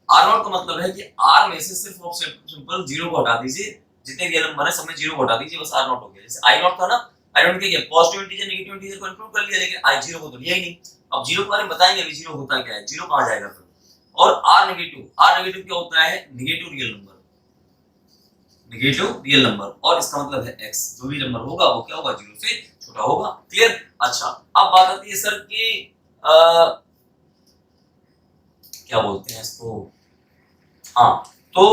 r नॉट का मतलब है कि r में से सिर्फ और सिंपल 0 को हटा दीजिए, जितने रियल नंबर है सब में 0 को हटा दीजिए, बस r नॉट हो गया। जैसे i नॉट था ना, i नॉट क्या है, पॉजिटिव इंटीजर नेगेटिव इंटीजर को इंक्लूड कर लिया, लेकिन i 0 को तो लिया ही नहीं। अब 0 के बारे में बताएंगे अभी 0 होता क्या है, 0 कहां जाएगा फिर। और r नेगेटिव क्या होता है, negative real number, negative real number, और इसका मतलब है x, जो भी नंबर होगा वो क्या होगा, 0 से छोटा होगा। क्लियर? अच्छा, अब बात आती है सर कि क्या बोलते हैं इसको, हाँ, तो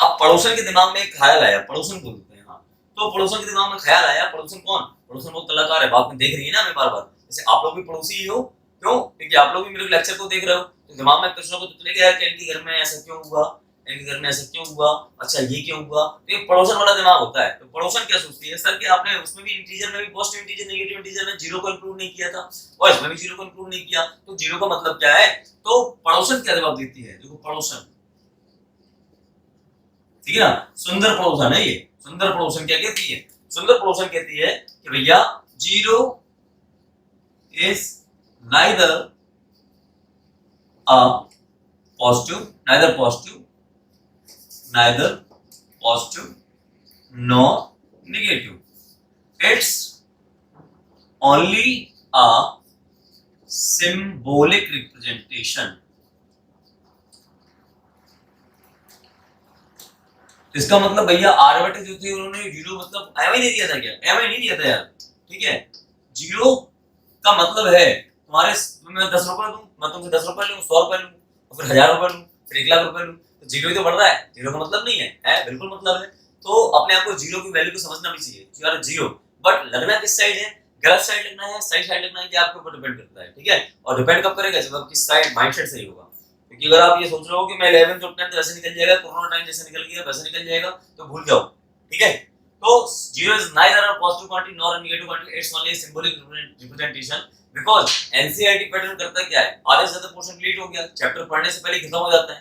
अब पड़ोसन के दिमाग में एक ख्याल आया, पड़ोसन बोलते हैं, हाँ, तो पड़ोसन के दिमाग में ख्याल आया, पड़ोसन कौन, पड़ोसन वो कलाकार है, बात में देख रही है ना हमें बार बार, जैसे आप लोग भी पड़ोसी ही हो, क्यों, क्योंकि आप लोग भी मेरे लेक्चर को देख रहे हो, तो दिमाग में कुछ ना कुछ चले गया कि इनके घर में ऐसा क्यों हुआ, इनके घर में ऐसा क्यों हुआ, अच्छा ये क्यों हुआ, तो ये पड़ोसन वाला दिमाग होता है। तो पड़ोसन क्या सोचती है सर कि आपने उसमें भी इंटीजर में भी पॉजिटिव इंटीजर नेगेटिव इंटीजर में 0 को इंक्लूड नहीं किया था, और इसमें भी 0 को इंक्लूड नहीं किया, तो 0 का मतलब क्या है, तो पड़ोसन क्या जवाब देती है, देखो पड़ोसन, ठीक है ना, सुंदर पड़ोसन है ये, सुंदर पड़ोसन क्या कहती है, सुंदर पड़ोसन कहती है कि भैया 0 is neither neither positive nor negative, it's only a symbolic representation। इसका मतलब भैया आर्यभट्ट जो थे उन्होंने 0 मतलब एम ही नहीं दिया था क्या, एम ही नहीं दिया था यार, ठीक है, 0 का मतलब है तुम्हारे, मैं 10 रुपए दूं, मैं तुमसे 10 रुपए लूं, 100 रुपए लूं, फिर 1000 रुपए लूं, फिर 1 लाख रुपए लूं, तो 0 ही तो बढ़ रहा है, 0 का मतलब नहीं है, बिल्कुल मतलब है। तो अपने आप को 0 की वैल्यू को समझना भी चाहिए, यार 0, बट लगना किस साइड है, गलत साइड लगना है, सही साइड लगना है, कि आपके ऊपर डिपेंड करता है। ठीक है, और डिपेंड कब करेगा, जब आपकी साइड माइंडसेट सही होगा। क्योंकि अगर आप ये सोच रहे हो कि मैं 11th और 10th वैसे निकल जाएगा, कोरोना टाइम जैसे निकल गया वैसे निकल जाएगा, तो भूल जाओ। ठीक है, तो 0 is neither a positive quantity nor a negative quantity, it's only a symbolic representation, because NCERT pattern करता क्या है, आधे से ज्यादा पोर्शन डिलीट हो गया, चैप्टर पढ़ने से पहले खत्म हो जाता है,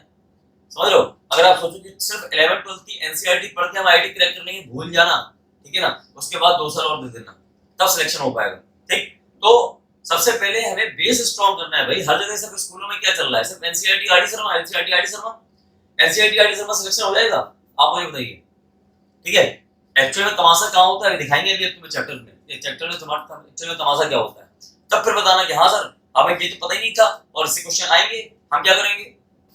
समझ रहे हो। अगर आप सोचो कि सिर्फ 11th 12th की NCERT पढ़ के हम IIT क्रैक कर लेंगे, भूल जाना, ठीक है ना, उसके बाद 2 साल और दे देना, तब सिलेक्शन हो पाएगा। ठीक, तो सबसे पहले हमें बेस स्ट्रांग करना है भाई। हर जगह सब स्कूलों में क्या चल रहा है, सिर्फ NCERT RD Sharma, NCERT RD Sharma, NCERT RD Sharma selection हो जाएगा, आप मुझे बताइए। ठीक है, एक्चुअली में तमाशा कहाँ होता है दिखाएंगे अभी तुम्हें चैप्टर में, ये चैप्टर में तुम्हारा एक्चुअली में तमाशा क्या होता है, तब फिर बताना कि हाँ सर हमें ये तो पता ही नहीं था, और इससे क्वेश्चन आएंगे हम क्या करेंगे,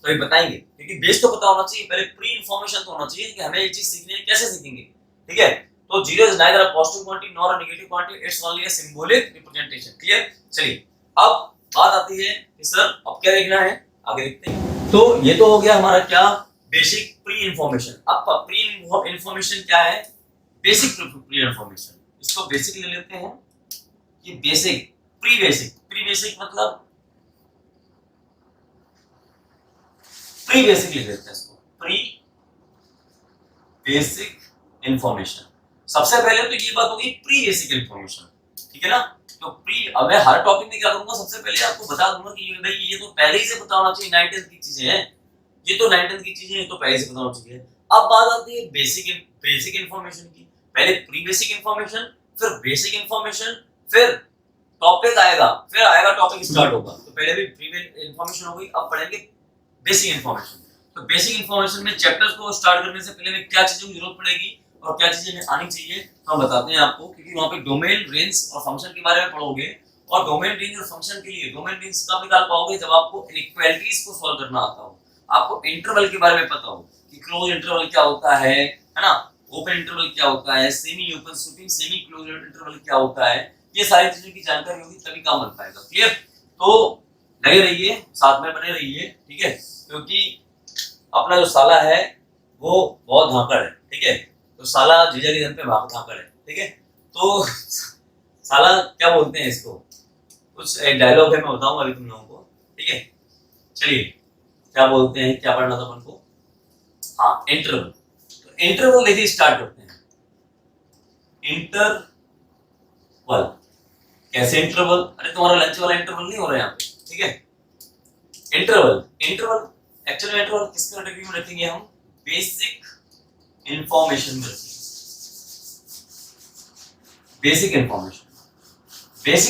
तो ये बताएंगे, क्योंकि बेस तो पता होना चाहिए, पहले प्री इन्फॉर्मेशन तो होना चाहिए कि हमें ये चीज सीखनी है, कैसे सीखेंगे। ठीक है, तो 0 is neither a positive quantity nor a negative quantity, it's only a symbolic representation। Clear? चलिए अब बात आती है कि सर अब क्या देखना है, आगे देखते हैं। तो ये तो हो गया हमारा क्या, बेसिक प्री इन्फॉर्मेशन। अब प्री इन्फॉर्मेशन क्या है, बेसिक प्री इन्फॉर्मेशन, इसको बेसिक ले लेते हैं, ये बेसिक प्री बेसिक मतलब प्री बेसिक लिख देते हैं इसको, प्री बेसिक इंफॉर्मेशन। सबसे पहले तो ये बात होगी प्री बेसिक इंफॉर्मेशन, ठीक है ना। तो प्री, अब मैं हर टॉपिक में क्या करूंगा, सबसे पहले आपको बता दूंगा कि भाई ये तो पहले ही से पता होना चाहिए, 9th की चीजें हैं ये, तो 9th की चीजें तो पहले से पता होना चाहिए। अब बात आती है बेसिक इंफॉर्मेशन की। पहले प्री बेसिक इंफॉर्मेशन, फिर बेसिक इंफॉर्मेशन, फिर टॉपिक आएगा, फिर आएगा टॉपिक स्टार्ट होगा। तो पहले भी प्री इंफॉर्मेशन हो गई, अब पढ़ेंगे बेसिक इंफॉर्मेशन। तो बेसिक इंफॉर्मेशन में चैप्टर्स को स्टार्ट करने से पहले में क्या चीजों की जरूरत पड़ेगी और क्या चीजें आनी चाहिए, तो हम बताते हैं आपको, क्योंकि वहां पे डोमेन, रेंज और फंक्शन के बारे में पढ़ोगे। और डोमेन, रेंज और फंक्शन के लिए डोमेन, रेंज कब निकाल पाओगे, जब आपको इनइक्वालिटीज को सॉल्व करना आता हो, आपको इंटरवल के बारे में पता हो कि क्लोज इंटरवल क्या होता है ना, ओपन इंटरवल क्या होता है, semi open, semi close interval क्या होता है, ये सारी चीजों की जानकारी होगी तभी काम बन पाएगा। क्लियर? तो लगे रहिए, साथ में बने रहिए, ठीक है, क्योंकि अपना जो साला है वो बहुत धाकड़ है, ठीक है। तो साला जीजा के घर पे धाकड़ है, ठीक है। तो साला क्या बोलते हैं इसको, कुछ एक डायलॉग है, मैं बताऊंगा अभी तुम लोगों को, ठीक है। चलिए, क्या बोलते हैं, क्या पढ़ना था अपन को, हाँ इंटरवल। तो इंटरवल देखिए स्टार्ट करते हैं। इंटरवल कैसे इंटरवल, अरे तुम्हारा लंच वाला इंटरवल नहीं हो रहा है यहाँ पे, ठीक है। इंटरवल एक्चुअली इंटरवल किस कैटेगरी में रखेंगे हम, बेसिक इंफॉर्मेशन में रखेंगे। बेसिक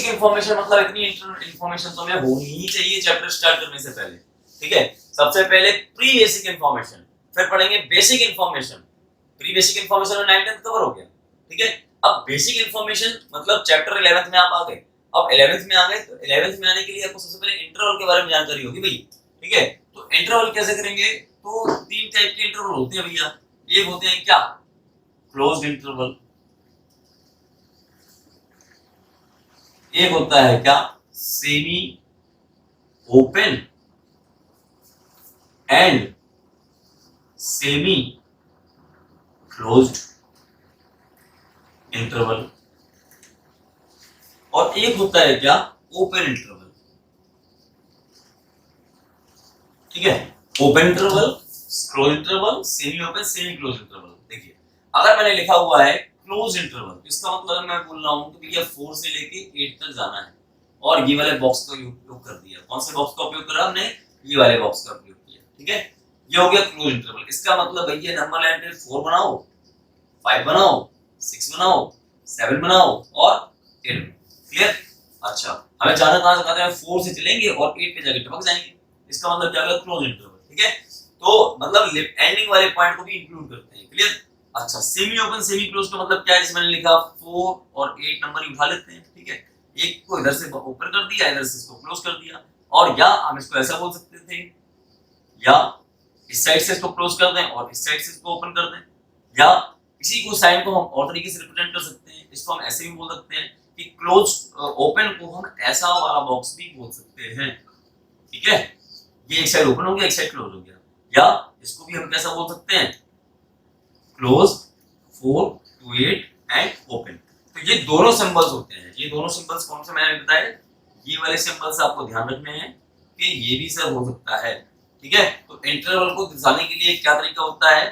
इंफॉर्मेशन मतलब इतनी इंफॉर्मेशन तो हमें होनी ही चाहिए चैप्टर स्टार्ट करने से पहले, ठीक है। सबसे पहले प्री बेसिक इंफॉर्मेशन, फिर पढ़ेंगे basic information. Pre basic information में 9th कवर हो गया, ठीक है। अब बेसिक इंफॉर्मेशन मतलब चैप्टर 11th में आप आ गए। अब 11th में आ गए, तो 11th में आने के लिए आपको सबसे पहले इंटरवल के बारे में जानकारी होगी भाई, ठीक है। तो इंटरवल कैसे करेंगे, तो 3 टाइप के इंटरवल होते हैं भैया। एक होते हैं क्या, क्लोज्ड इंटरवल, एक होता है क्या, semi open and semi closed interval, और एक होता है क्या, ओपन इंटरवल, ठीक है। Open interval, close interval, semi open, semi close interval. देखिए, अगर मैंने लिखा हुआ है क्लोज इंटरवल, इसका मतलब मैं बोल रहा हूं कि भैया 4 से लेके 8 तक जाना है, और ये वाले बॉक्स का उपयोग कर दिया। कौन से बॉक्स का उपयोग करा हमने, ये वाले बॉक्स का उपयोग किया, ठीक है। ये हो गया क्लोज इंटरवल। इसका मतलब भैया नंबर लाइन पे 4 बनाओ, 5 बनाओ, 6 बनाओ, 7 बनाओ और 8 बनाओ। क्लियर? अच्छा, हमें जाना कहां से, कहते हैं 4 से चलेंगे और 8 पे जाके टपक जाएंगे। इसका मतलब क्या होगा, क्लोज इंटरवल, ठीक है। तो मतलब एंडिंग वाले पॉइंट को भी इंक्लूड करते हैं। क्लियर? अच्छा, सेमी ओपन सेमी क्लोज का मतलब क्या है, जिसमें मैंने लिखा 4 और 8 नंबर ही उठा लेते हैं, ठीक है। एक को इधर से ओपन कर दिया, इधर से इसको क्लोज कर दिया, और या हम इसको ऐसा बोल सकते थे, या इस साइड से इसको क्लोज कर दें और इस साइड से इसको ओपन कर दें, या इसी को साइन को हम और तरीके से रिप्रेजेंट कर सकते हैं। इसको हम ऐसे भी बोल सकते हैं कि क्लोज ओपन को हम ऐसा वाला बॉक्स भी बोल सकते हैं, ठीक है। ये एक साइड ओपन हो गया, एक साइड क्लोज हो गया, या इसको भी हम कैसा बोल सकते हैं, क्लोज 4 to 8 एंड ओपन। तो ये दोनों सिंबल्स होते हैं। ये दोनों सिंबल्स कौन से मैंने बताए, ये वाले सिंबल्स आपको ध्यान रखने हैं कि ये भी सब हो सकता है, ठीक है। तो इंटरवल को दर्शाने के लिए क्या तरीका होता है,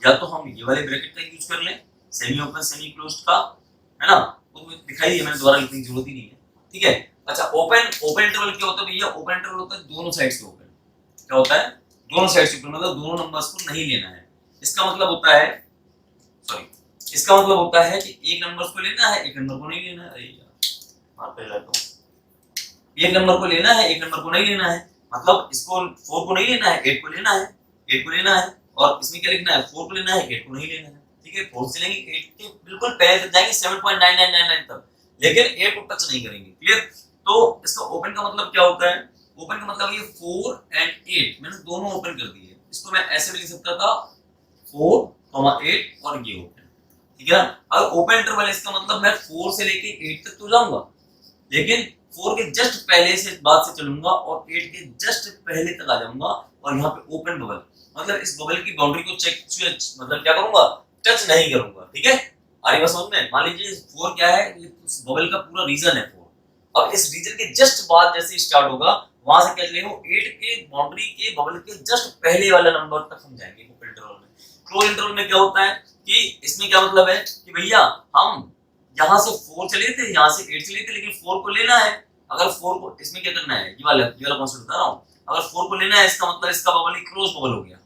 या तो हम ये वाले ब्रैकेट का यूज कर लें, सेमी ओपन सेमी क्लोज्ड का, है ना, वो दिखाई दिया मैंने, दोबारा लिखने की जरूरत ही नहीं है, ठीक है। अच्छा, ओपन इंटरवल क्या होता है भैया, ओपन इंटरवल होता है दोनों साइड से ओपन। क्या होता है, दोनों साइड से ओपन, मतलब दोनों नंबर्स को नहीं लेना है। इसका मतलब होता है, इसका मतलब होता है कि एक नंबर को लेना है, एक नंबर को नहीं लेना है। अरे यार, मार पे लगा दो। एक नंबर को लेना है, एक नंबर को नहीं लेना है, मतलब इसको 4 को नहीं लेना है, 8 को लेना है, 8 को लेना है, और इसमें क्या लिखना है, 4 को लेना है, 8 को नहीं लेना है, ठीक है। 4 से लेंगे 8 के बिल्कुल पहले तक जाएंगे 7.9999 तक, लेकिन 8 को टच नहीं करेंगे। क्लियर? तो इसका ओपन का मतलब क्या होता है, ओपन का मतलब ये 4 एंड 8 मैंने दोनों ओपन कर दिए। इसको मैं ऐसे भी लिख सकता था 4, 8 और ये ओपन, ठीक है। अगर ओपन इंटरवल इसका मतलब मैं 4 से लेके 8 तक तो जाऊंगा, लेकिन 4 के जस्ट पहले से बाद से चलूंगा और 8 के जस्ट पहले तक आ जाऊंगा, और यहाँ पे ओपन बबल मतलब इस बबल की बाउंड्री को चेक मतलब क्या करूंगा, टच नहीं करूंगा, ठीक है। आगे बात समझ में, मान लीजिए 4 क्या है, ये उस बबल का पूरा रीजन है 4, अब इस रीजन के जस्ट बाद जैसे स्टार्ट होगा, वहां से क्या चलेगा, 8 के बाउंड्री के बबल के जस्ट पहले वाला नंबर तक हम जाएंगे ओपन इंटरवल में। क्लोज इंटरवल में क्या होता है कि इसमें क्या मतलब है कि भैया हम यहाँ से 4 चले थे, यहाँ से 8 चले थे, लेकिन 4 को लेना है। अगर 4 को इसमें क्या करना है, ये वाला कॉन्सेप्ट बता रहा हूँ। अगर 4 को लेना है, इसका मतलब इसका बबल क्लोज बबल हो गया।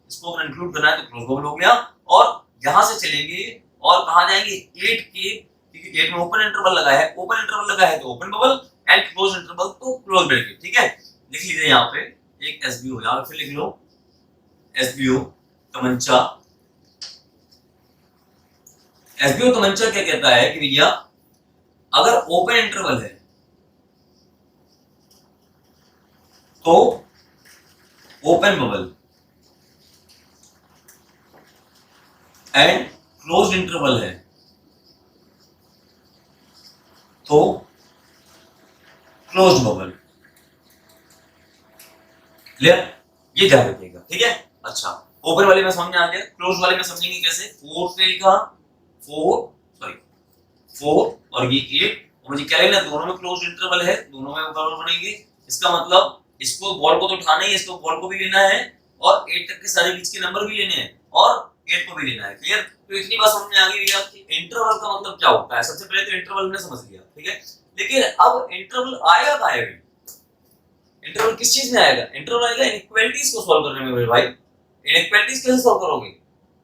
इसको अगर इंक्लूड करना है तो क्लोज बबल हो गया। और यहाँ से चलेंगे और कहाँ जाएंगे, 8 के, क्योंकि 8 में ओपन इंटरवल लगा है, ओपन इंटरवल लगा है तो open bubble, and close interval तो क्लोज ब्रैकेट। ठीक है, लिख लीजिए यहाँ पे एक एसबीओ, यहाँ पे फिर लिख लो एसबीओ तमंचा। एसबीओ तमंचा क्या कहता है कि भैया अगर ओपन इंटरवल है तो open bubble and closed interval है तो क्लोज्ड बबल। क्लियर, ये ध्यान रखिएगा। ठीक है, अच्छा ओपन वाले में समझ में आ गया, क्लोज वाले में समझेंगे कैसे। 4 से लिखा 4 और ये 8, और मुझे क्या लेना, दोनों में क्लोज इंटरवल है, दोनों में बबल बनेंगे। इसका मतलब इसको बॉल को तो उठाना ही है, इसको बॉल को भी लेना है, और 8 तक के सारे बीच के नंबर भी लेने हैं, और 8 को भी लेना है। क्लियर, तो इतनी बात समझ में आ गई भैया कि इंटरवल का मतलब क्या होता है। सबसे पहले तो इंटरवल ने समझ लिया, ठीक है, लेकिन अब इंटरवल आएगा कहाँ है, इंटरवल किस चीज में आएगा, इंटरवल आएगा इनइक्वालिटीज को सॉल्व करने में। मेरे भाई इनइक्वालिटीज कैसे सॉल्व करोगे,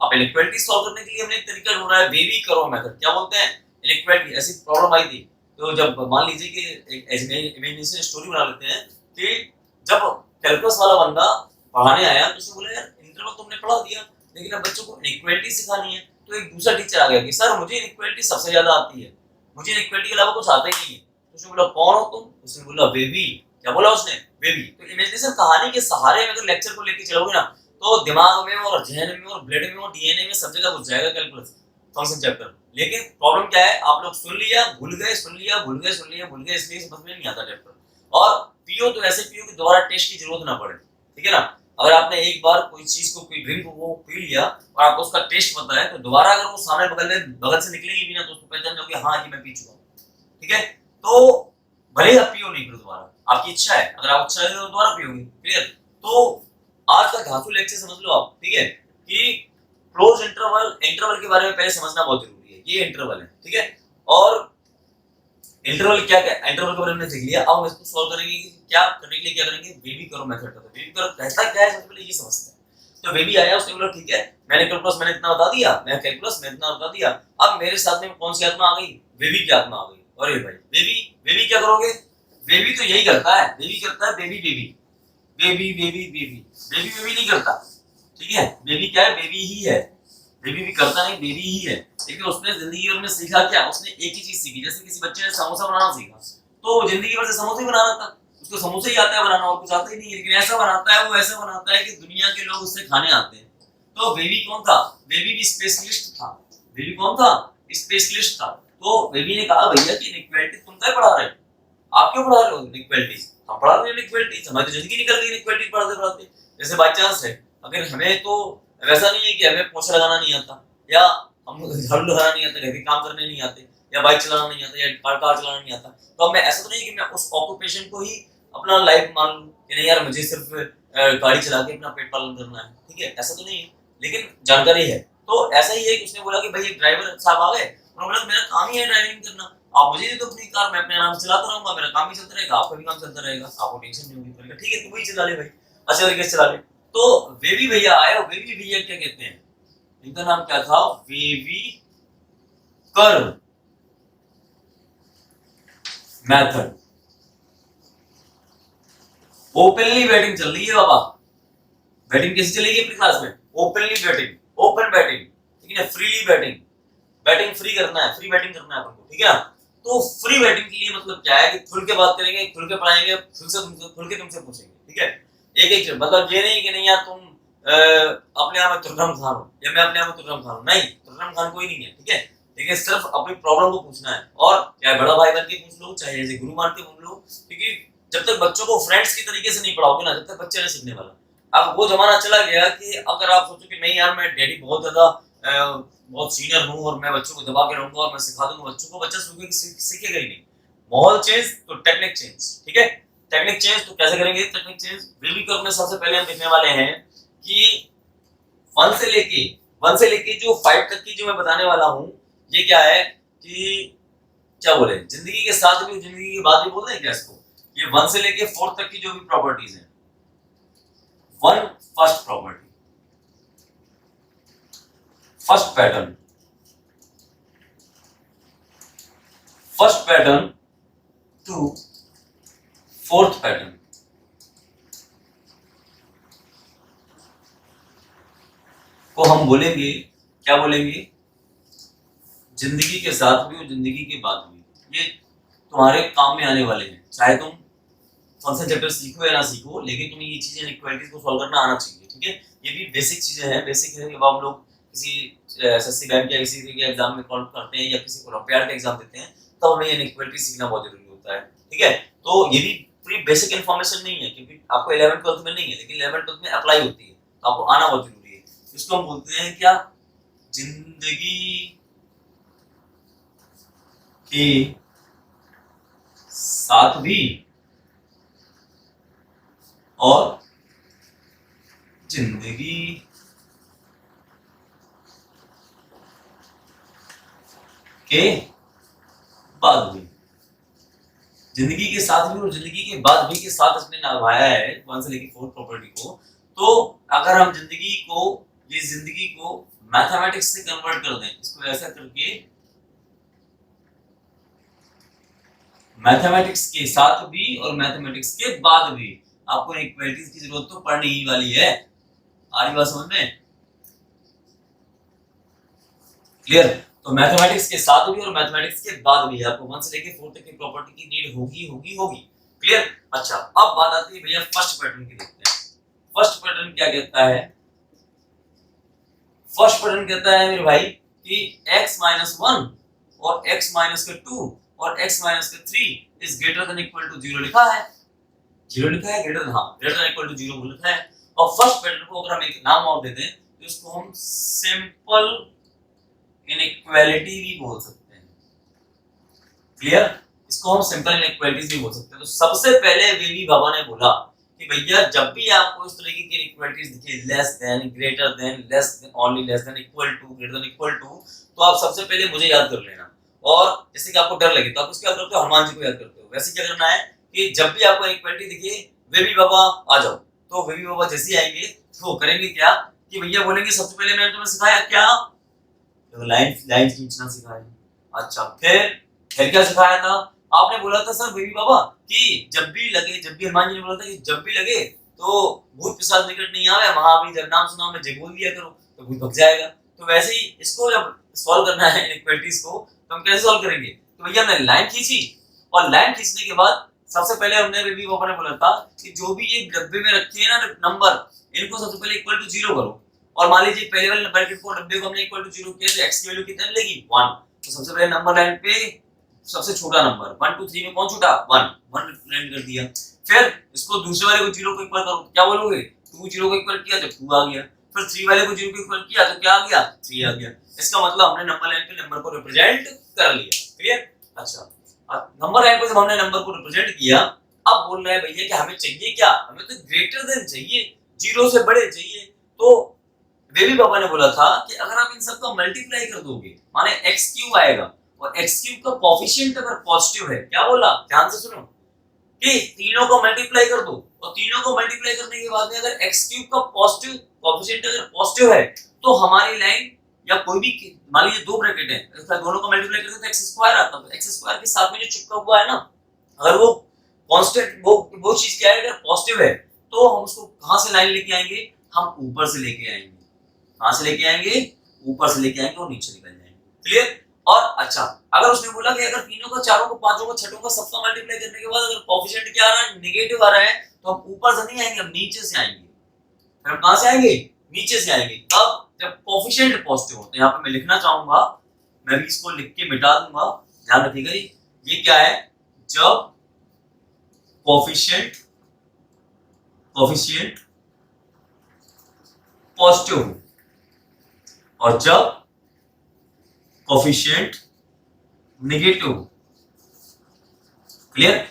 अब इनइक्वालिटीज सॉल्व करने के लिए हमने एक तरीका ढूंढा है, वेवी करो मेथड। क्या बोलते हैं, इनइक्वालिटी ऐसी प्रॉब्लम आई थी, तो जब मान लीजिए कि एक इमेजिनेशन स्टोरी बना लेते हैं कि जब कैलकुलस वाला बंदा पढ़ाने आया तो उसने बोला यार इंटरवल तुमने पढ़ा दिया, लेकिन अब बच्चों को इनइक्वालिटी सिखानी है। तो एक दूसरा टीचर आ गया कि सर मुझे इनइक्वालिटी सबसे ज्यादा आती है, मुझे इनइक्वालिटी के अलावा कुछ आता ही नहीं है। तो उसने बोला कौन हो तुम, उसने बोला वेवी। क्या बोला उसने, वेवी। तो इमेजिनेशन कहानी के सहारे में अगर लेक्चर को लेके चलोगे ना, तो दिमाग में और जहन में और ब्लड में और डीएनए में सब जगह घुस जाएगा कैलकुलस फंक्शन चैप्टर। लेकिन प्रॉब्लम क्या है, आप लोग सुन लिया भूल गए, सुन लिया भूल गए, सुन लिया भूल गए, इसलिए समझ में नहीं आता चैप्टर। और पियो तो ऐसे पियो कि दोबारा टेस्ट की जरूरत ना पड़े। ठीक है ना, अगर आपने एक बार कोई चीज को, कोई ड्रिंक को पी लिया और आपको उसका टेस्ट पता है, तो दोबारा अगर वो सामने बगल से निकलेगी भी ना, तो उसको पहचान जाओगे हाँ ये मैं पी चुका हूँ। ठीक है, तो भले ही आप पियो नहीं फिर दोबारा, आपकी इच्छा है, अगर आप इच्छा है तो दोबारा पियोगे। क्लियर, तो आज का धातु लेक्चर समझ लो आप। ठीक है, कि क्लोज इंटरवल, इंटरवल के बारे में पहले समझना बहुत जरूरी है। ये इंटरवल है, ठीक है, और इंटरवल क्या क्या, इंटरवल के बारे में सीख लिया। अब हम इसको सॉल्व करेंगे कि क्या करने के लिए क्या करेंगे, वेवी करो मेथड। तो वेवी करो कहता क्या है, सबसे पहले ये समझते हैं। तो वेवी आया, उसने बोला ठीक है मैंने कैलकुलस मैंने इतना बता दिया, मैं कैलकुलस में इतना बता दिया, अब मेरे साथ में कौन सी आत्मा आ गई, वेवी की आत्मा आ गई। अरे भाई वेवी, वेवी क्या करोगे, वेवी तो यही करता है, वेवी करता है baby baby baby baby baby, baby baby नहीं करता। ठीक है, बेबी क्या है, बेबी ही है, बेबी भी करता नहीं, बेबी ही है। लेकिन उसने जिंदगी भर में सीखा क्या, उसने एक ही चीज सीखी। जैसे किसी बच्चे ने समोसा बनाना सीखा, तो वो जिंदगी भर से समोसे बनाना था, उसको समोसे ही आता है बनाना, और कुछ आता ही नहीं है, लेकिन ऐसा बनाता है, वो ऐसा बनाता है कि दुनिया के लोग उससे खाने आते हैं। तो बेबी कौन था, बेबी भी स्पेशलिस्ट था। बेबी कौन था, स्पेशलिस्ट था। तो बेबी ने कहा भैया कि इनइक्वालिटी तुम क्या पढ़ा रहे हो, आप क्यों पढ़ा रहे हो इनइक्वालिटीज, हम पढ़ा रहे हैं इनइक्वालिटीज, हमारी तो जिंदगी निकल गई इनइक्वालिटी पढ़ाते पढ़ाते। जैसे बाय चांस है, अगर हमें तो वैसा नहीं है कि हमें पोछा लगाना नहीं आता, या हम झाड़ू लगाना नहीं आता, घर के काम करने नहीं आते, या बाइक चलाना नहीं आता, या कार चलाना नहीं आता, तो मैं ऐसा तो नहीं कि मैं उस ऑक्यूपेशन को ही अपना लाइफ मान लूं कि नहीं यार मुझे सिर्फ गाड़ी चला के अपना पेट पालन करना है। ठीक है, ऐसा तो नहीं है, लेकिन जानकारी है। तो ऐसा ही है कि उसने बोला कि भाई एक ड्राइवर साहब आ गए, उन्होंने बोला मेरा काम ही है ड्राइविंग करना, आप मुझे दे दो अपनी कार, मैं अपने आराम से चलाता रहूंगा, मेरा काम भी चलता रहेगा, आपका भी काम चलता रहेगा, आपको टेंशन नहीं होगी। ठीक है तू वही चला ले भाई, अच्छे तरीके से चला ले। तो वेवी भैया आए, और वेवी भैया क्या कहते हैं, इनका नाम क्या था, wavy curve method. Openly batting चल रही है बाबा, बैटिंग कैसे चलेगी अपनी क्लास में, ओपनली बैटिंग, ओपन बैटिंग, ठीक है, फ्रीली बैटिंग, बैटिंग फ्री करना है, फ्री बैटिंग करना है अपन को। ठीक है ना, तो फ्री बैटिंग के लिए मतलब क्या है कि खुल के बात करेंगे, खुल के पढ़ाएंगे, खुल के तुमसे पूछेंगे। ठीक है, एक एक मतलब ये नहीं कि नहीं यार तुम अपने आप में तुर्रम खान हो, या मैं अपने आप में तुर्रम खान हूं, नहीं तुर्रम खान कोई नहीं है। ठीक है, लेकिन सिर्फ अपनी प्रॉब्लम को पूछना है, और चाहे बड़ा भाई बन के पूछ लो, चाहे ऐसे गुरु मान के पूछ लो, क्योंकि जब तक बच्चों को फ्रेंड्स की तरीके से नहीं पढ़ाओगे ना, जब तक बच्चे नहीं सीखने वाला। अब वो जमाना चला गया कि अगर आप सोचो कि नहीं यार मैं डैडी बहुत ज्यादा बहुत सीनियर हूँ और मैं बच्चों को दबा के रहूंगा और मैं सिखा दूंगा बच्चों को, बच्चा सीखेगा ही नहीं। माहौल चेंज तो टेक्निक चेंज, ठीक है। टेक्निक चेंज तो कैसे करेंगे? टेक्निक चेंज वीवी कर्व में सबसे पहले हम देखने वाले हैं कि 1 से लेके जो 5 तक की जो मैं बताने वाला हूं, ये क्या है कि क्या बोले, जिंदगी के साथ भी जिंदगी के बाद भी बोलते हैं क्या इसको? ये 1 से लेके 4 तक की जो भी प्रॉपर्टीज हैं, one first property, first pattern to fourth pattern, को हम बोलेंगे, क्या बोलेंगे? जिंदगी के साथ भी और जिंदगी के बाद भी। ये तुम्हारे काम में आने वाले हैं, चाहे तुम फंक्शन चैप्टर सीखो या ना सीखो, लेकिन तुम्हें ये चीजें इक्वालिटीज को सॉल्व करना आना चाहिए, ठीक है। ये भी बेसिक चीजें हैं, बेसिक है। जब हम लोग किसी एसएससी बैंक या किसी के एग्जाम में कॉल करते हैं या किसी ओलंपियाड का एग्जाम देते हैं, तो हमें ये इक्वालिटी सीखना बहुत जरूरी होता है, ठीक है। तो ये भी पूरी बेसिक इन्फॉर्मेशन नहीं है, क्योंकि आपको 11th 12th में नहीं है, लेकिन 11th 12th में अप्लाई होती है, तो आपको आना बहुत जरूरी है। इसको हम बोलते हैं क्या? जिंदगी के साथ भी और जिंदगी के बाद भी, जिंदगी के साथ भी और जिंदगी के बाद भी के साथ इसने निभाया है 1 से लेकर 4 प्रॉपर्टी को। तो अगर हम जिंदगी को मैथमेटिक्स से कन्वर्ट कर दें, इसको ऐसा करके मैथमेटिक्स के साथ भी और मैथमेटिक्स के बाद भी आपको इक्वालिटीज की जरूरत तो पड़ने ही वाली है। आ रही बात समझ में? क्लियर? तो मैथमेटिक्स के साथ भी और मैथमेटिक्स के बाद भी आपको 1 से लेकर 4 तक की प्रॉपर्टी की नीड होगी। क्लियर? अच्छा, अब बात आती है भैया फर्स्ट पैटर्न की, देखते हैं फर्स्ट पैटर्न क्या कहता है। फर्स्ट पैटर्न कहता है मेरे भाई कि x-1 और x-2 और x-3 is greater than equal to 0 लिखा है। 0 लिखा है, ग्रेटर देन इक्वल टू 0 लिखा है। और फर्स्ट पैटर्न को अगर हम एक नाम और दे दें तो इसको हम सिंपल इनइक्वालिटी भी बोल सकते हैं। क्लियर? इसको हम सिंपल इनइक्वालिटीज भी बोल सकते हैं। तो सबसे पहले वेवी बाबा ने बोला कि भैया जब भी आपको इस तरीके की इनइक्वालिटीज दिखे, less than, greater than, less than, only less than, equal to, greater than, equal to, तो आप सबसे पहले मुझे याद कर लेना। और जैसे कि आपको डर लगे तो आप उसको याद करते हो, हनुमान जी को याद करते हो। वैसे क्या करना है कि जब भी आपको इनइक्वालिटी दिखे, वेवी बाबा आ जाओ। तो वेवी बाबा जैसे आएंगे तो करेंगे क्या कि भैया बोलेंगे सबसे पहले मैंने तुम्हें सिखाया क्या? तो लाइन खींचना सिखाया। अच्छा, फिर क्या सिखाया था? आपने बोला था सर बेबी बाबा कि जब भी हनुमान जी ने बोला था कि जब भी लगे तो भूत पिशाच निकट नहीं आवे, महावीर जब नाम सुना मैं जय बोल दिया करो तो भूत भग जाएगा। तो वैसे ही इसको जब सॉल्व करना है इनइक्वालिटीज को, तो हम कैसे सॉल्व करेंगे? तो भैया हमने लाइन खींची, और लाइन खींचने के बाद सबसे पहले हमने बेबी बाबा ने बोला था कि जो भी ये डब्बे में रखे हैं ना नंबर, इनको सबसे पहले इक्वल टू 0 करो। और मान लीजिए पहले वाले ब्रैकेट को डब्बे को हमने इक्वल टू 0 किया तो x की वैल्यू कितनी मिलेगी? 1। तो सबसे पहले नंबर लाइन पे सबसे छोटा नंबर 1 2 3 में कौन छोटा? 1 रिप्रेजेंट कर दिया। फिर इसको दूसरे वाले को 0 को इक्वल करो, क्या बोलोगे? 2 0 को इक्वल किया तो 2 आ गया। फिर 3 वाले को 0 को इक्वल किया तो क्या आ गया? 3 आ गया। इसका मतलब हमने नंबर लाइन पे नंबर को रिप्रेजेंट कर लिया। क्लियर? अच्छा, नंबर लाइन पे जब हमने नंबर को रिप्रेजेंट किया, अब बोल रहे हैं भैया कि हमें चाहिए क्या? हमें तो ग्रेटर देन चाहिए, 0 से बड़े चाहिए। तो बेबी बाबा ने बोला था कि अगर आप इन सब का मल्टीप्लाई कर दोगे, माने x³ आएगा, और x³ का कोएफिशिएंट अगर पॉजिटिव है, क्या बोला? ध्यान से सुनो कि तीनों को मल्टीप्लाई कर दो, और तीनों को मल्टीप्लाई करने के बाद में अगर x³ का पॉजिटिव कोएफिशिएंट अगर पॉजिटिव है, तो हमारी लाइन या कोई भी, मान लीजिए 2 ब्रैकेट है, अगर दोनों को मल्टीप्लाई करते तो x² आता। तो x² के साथ में जो चिपका हुआ है ना, अगर वो कांस्टेंट, वो चीज क्या है, अगर पॉजिटिव है तो हम उसको कहां से लाइन लेके आएंगे? हम ऊपर से लेके आएंगे। कहां से लेके आएंगे? ऊपर से लेके आएंगे और नीचे निकल जाएंगे। क्लियर? और अच्छा, अगर उसने बोला कि अगर तीनों का, चारों का, पांचों का, छठों का सबका मल्टीप्लाई करने के बाद अगर कोएफिशिएंट क्या आ रहा है? नेगेटिव आ रहा है, तो हम ऊपर से नहीं आएंगे, हम नीचे से आएंगे। फिर हम कहां से आएंगे? नीचे से आएंगे। तब जब कोएफिशिएंट पॉजिटिव हो, तो यहां पे मैं लिखना चाहूंगा, मैं भी इसको लिख के मिटा दूंगा, ध्यान रखिएगा। ये क्या है? जब कोएफिशिएंट पॉजिटिव हो और जब कोएफिशिएंट नेगेटिव, क्लियर?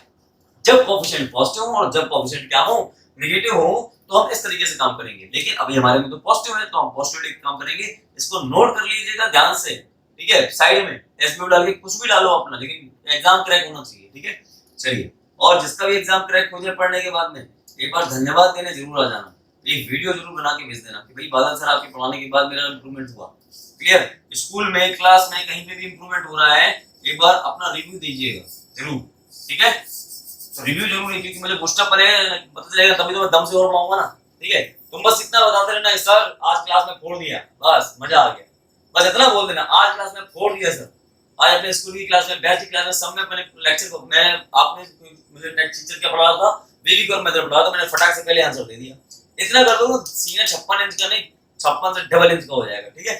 जब कोफिशिएंट पॉजिटिव हो और जब कोफिशिएंट क्या हो, नेगेटिव हो, तो हम इस तरीके से काम करेंगे। लेकिन अभी हमारे में तो पॉजिटिव है, तो हम पॉजिटिवली काम करेंगे। इसको नोट कर लीजिएगा ध्यान से, ठीक है? साइड में एसबीओ डाल के कुछ भी डालो अपना, लेकिन एग्जाम क्रैक होना चाहिए, ठीक है? चलिए, और जिसका भी एग्जाम क्रैक हो जाए पढ़ने के बाद में, एक बार धन्यवाद देने जरूर आ जाना। एक वीडियो जरूर बना के भेज देना कि भाई बादल सर आपके पढ़ाने के बाद मेरा इंप्रूवमेंट हुआ। क्लियर? स्कूल में, क्लास में, कहीं पे भी इंप्रूवमेंट हो रहा है, एक बार अपना रिव्यू दीजिएगा जरूर, ठीक है? तो रिव्यू जरूर है, क्योंकि मुझे बूस्टअप है, पता चलेगा तभी तो मैं दम से और पाऊंगा ना, ठीक है? तुम बस इतना बताते रहना, सर आज क्लास में फोड़ दिया, बस मजा आ गया, बस इतना बोल देना, आज क्लास में फोड़ दिया सर। आज अपने स्कूल की क्लास में, बैच की क्लास में, सब में मैंने लेक्चर को, मैं आपने मुझे नेट टीचर क्या पढ़ा था, वेवी और मेथड पढ़ा था, मैंने फटाक से पहले आंसर दे दिया। इतना कर दो, सीना 56 इंच का नहीं, 56 से डबल इंच का हो जाएगा, ठीक है?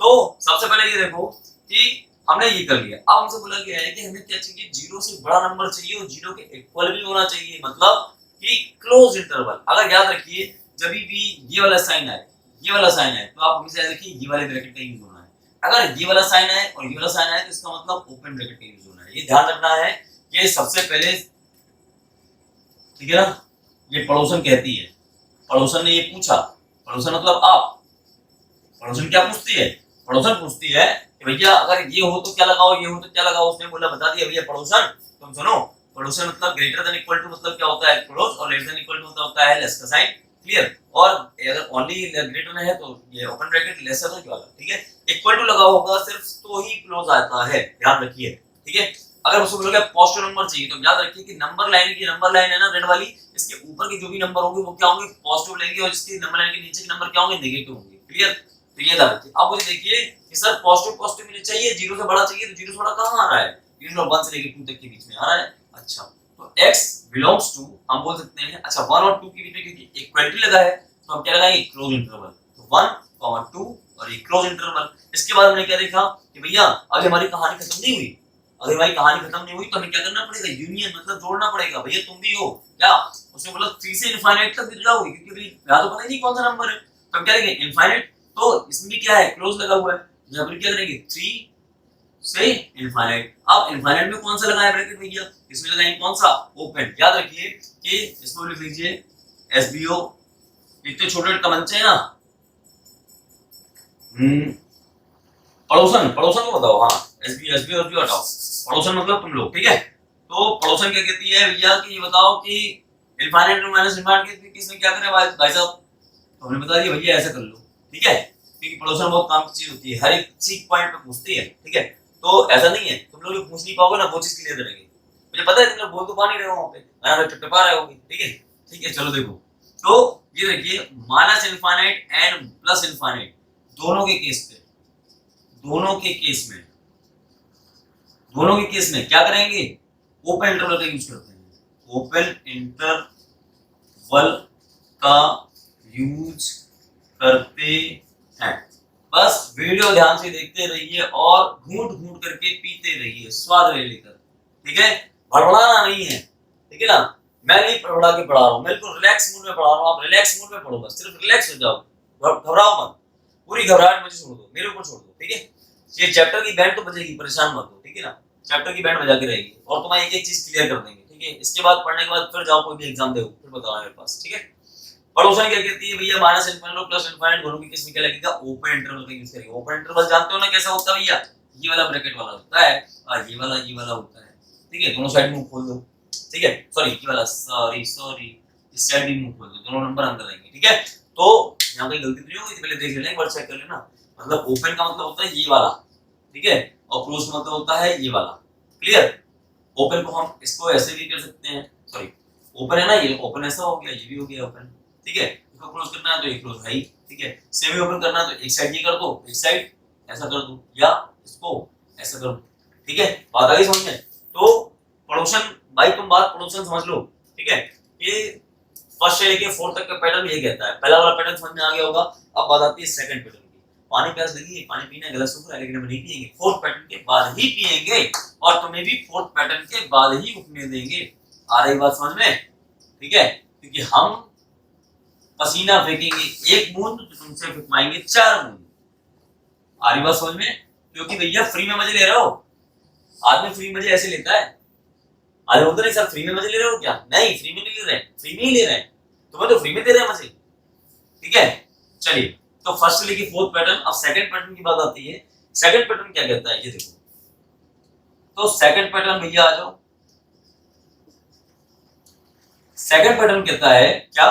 तो सबसे पहले ये देखो कि हमने ये कर लिया। अब हमसे बोला गया है कि हमें क्या चाहिए, जीरो से बड़ा नंबर चाहिए और जीरो के इक्वल भी होना चाहिए, मतलब कि क्लोज इंटरवल। अगर याद रखिए, जब भी ये वाला साइन आए, ये वाला साइन आए, तो आप हमेशा याद रखिए ये वाले ब्रैकेट का यूज होना है। अगर ये वाला साइन आए और ये वाला साइन आए, तो इसका मतलब ओपन ब्रैकेट का यूज होना है। ये ध्यान रखना है कि सबसे पहले, ठीक है ना? ये पड़ोसन कहती है, पड़ोसन ने ये पूछा, पड़ोसन मतलब आप, पड़ोसन क्या पूछती है? पड़ोसन पूछती है कि भैया अगर ये हो तो क्या लगाओ, ये हो तो क्या लगाओ। उसने बोला, बता दिया भैया पड़ोसन। तुम सुनो, पड़ोसन मतलब ग्रेटर देन इक्वल टू, मतलब क्या होता है क्लोज, और लेस देन इक्वल टू होता है लेस का साइन। क्लियर? और अगर ओनली ग्रेटर है तो ये ओपन ब्रैकेट, लेस है तो ये वाला, ठीक है? इक्वल टू लगा होगा सिर्फ तो ही क्लोज आता है, ध्यान रखिए, ठीक है? अगर उसको बोलोगे पॉजिटिव नंबर चाहिए, तो याद रखिए कि नंबर लाइन की, नंबर लाइन है ना रेड वाली, इसके ऊपर के जो भी नंबर होंगे वो क्या होंगे, पॉजिटिव लेंगे, और इसके नंबर लाइन के नीचे के नंबर क्या होंगे, नेगेटिव होंगे। क्लियर? तो ये ध्यान रखिए। अब मुझे देखिए कि सर पॉजिटिव पॉजिटिव मुझे चाहिए, जीरो से बड़ा चाहिए, तो जीरो से बड़ा कहां आ रहा है, जीरो और 1 से लेके 2 तक के बीच में आ रहा है। अच्छा, तो x बिलोंग्स टू, हम बोल सकते हैं, अच्छा 1 और 2 के बीच में क्योंकि इक्वलिटी लगा है, तो हम क्या लगाएंगे, क्लोज इंटरवल। तो 1, 2 और ये क्लोज इंटरवल। इसके बाद हमने क्या देखा कि भैया अभी हमारी कहानी खत्म नहीं हुई, अगर हमारी कहानी खत्म नहीं हुई तो हमें क्या करना पड़ेगा, यूनियन, मतलब जोड़ना पड़ेगा। भैया तुम भी हो क्या? उसने बोला 3 से इनफाइनाइट तक भी जाओगे, क्योंकि अभी यहां तो पता नहीं कौन सा नंबर है, तो हम क्या करेंगे, इनफाइनाइट। तो इसमें क्या है, क्लोज लगा हुआ है, यहां पर क्या करेंगे, 3 से इनफाइनाइट। अब इनफाइनाइट में कौन सा लगाया ब्रैकेट भैया, इसमें लगाएंगे कौन सा, ओपन। याद रखिए कि इसको लिख लीजिए एसबीओ, इतने छोटे कमंचे हैं ना, पड़ोसन, पड़ोसन को बताओ, हाँ एसबी, एसबी और हटाओ, पड़ोसन मतलब तुम लोग, ठीक है? तो पड़ोसन क्या कहती है भैया कि ये बताओ कि इनफाइनाइट माइनस इनफाइनाइट के किसमें क्या करें भाई साहब, तो हमने बता दिया भैया ऐसा कर लो, ठीक है? क्योंकि पड़ोसन बहुत काम की चीज होती है, हर एक चीज पॉइंट पे पूछती है, ठीक है? तो ऐसा नहीं है तुम लोग पूछ नहीं पाओगे ना, वो चीज क्लियर करेंगे। मुझे पता है तुम लोग बोल तो पा नहीं रहे हो वहां पे, मैं टिपटिपा रहे होगे, ठीक है? ठीक है, चलो देखो, तो ये देखिए minus infinite and plus infinite, दोनों के केस पे, दोनों के केस में, दोनों के केस में क्या करेंगे, ओपन इंटरवल का यूज करते हैं, ओपन इंटरवल का यूज करते हैं। बस वीडियो ध्यान से देखते रहिए और घूंट घूंट करके पीते रहिए, स्वाद ले लेकर, ठीक है? भड़बड़ाना नहीं है, ठीक है ना? मैं नहीं भड़बड़ा के पढ़ा रहा हूँ, मैं बिल्कुल रिलैक्स मूड में पढ़ा रहा हूँ, आप रिलैक्स मूड में पढ़ो, बस सिर्फ रिलैक्स हो जाओ, घबराओ मत, पूरी घबराहट मुझे छोड़ दो, मेरे ऊपर छोड़ दो, ठीक है? ये चैप्टर की बैंड तो बजेगी, परेशान मत हो, ठीक है ना? चैप्टर की बैंड बजा के रहेगी और तुम्हारी एक एक चीज क्लियर कर देंगे, ठीक है? इसके बाद पढ़ने के बाद फिर जाओ कोई भी एग्जाम दो, फिर बताओ मेरे पास, ठीक है? पड़ोसन क्या कहती है भैया, माइनस इनफाइनाइट और प्लस इनफाइनाइट दोनों की केस में क्या लगेगा, ओपन इंटरवल का यूज करेंगे। ओपन इंटरवल जानते हो ना कैसा होता है भैया, ये वाला ब्रैकेट वाला होता है और ये वाला होता है, ठीक है? दोनों साइड मुंह खोल दो, ठीक है? सॉरी ये वाला, सॉरी इस साइड भी मुंह खोल दो, दोनों नंबर अंदर आएंगे, ठीक है? तो यहां पे गलती नहीं होगी, पहले देख लेना, एक बार चेक कर लेना। मतलब ओपन का मतलब होता है ये वाला, ठीक है? और क्लोज का मतलब होता है ये वाला। क्लियर? ओपन को हम इसको ऐसे भी कर सकते हैं, सॉरी ओपन है ना, ये ओपन ऐसा हो गया, ये भी हो गया ओपन, ठीक है? इसको क्लोज करना है तो ये क्लोज है ही, ठीक है? सेमी ओपन करना है तो एक साइड ये कर दो, एक साइड ऐसा कर दो, या इसको ऐसा कर दो, ठीक है? बात आ गई समझ में? तो पड़ोसन भाई, तुम बात पड़ोसन समझ लो, ठीक है? ये फर्स्ट से लेके फोर्थ तक का पैटर्न ये कहता है, पहला वाला पैटर्न समझ में आ गया होगा। अब बात आती है सेकंड पैटर्न की। पानी प्यास लगी है, पानी पीना गला सूख रहा है, लेकिन हम नहीं पिएंगे, फोर्थ पैटर्न के बाद ही पिएंगे, और तुम्हें भी फोर्थ पैटर्न के बाद ही उठने देंगे। आ रही बात समझ में? ठीक है? क्योंकि हम पसीना फेंकेंगे एक बूंद तो तुमसे फेंकवाएंगे 4 बूंद। आ रही बात समझ में? क्योंकि भैया फ्री में मजे ले रहे हो, आदमी फ्री मजे ऐसे लेता है, आज बोलते नहीं सर फ्री में मजे ले रहे हो क्या? नहीं, फ्री में नहीं ले रहे, फ्री में ही ले रहे हैं, तुम्हें तो फ्री में दे रहे हैं मजे। ठीक है, चलिए तो फर्स्ट से लेके फोर्थ पैटर्न। अब सेकंड पैटर्न की बात आती है। सेकंड पैटर्न क्या कहता है ये देखो, तो सेकंड पैटर्न भैया आ जाओ। सेकंड पैटर्न कहता है क्या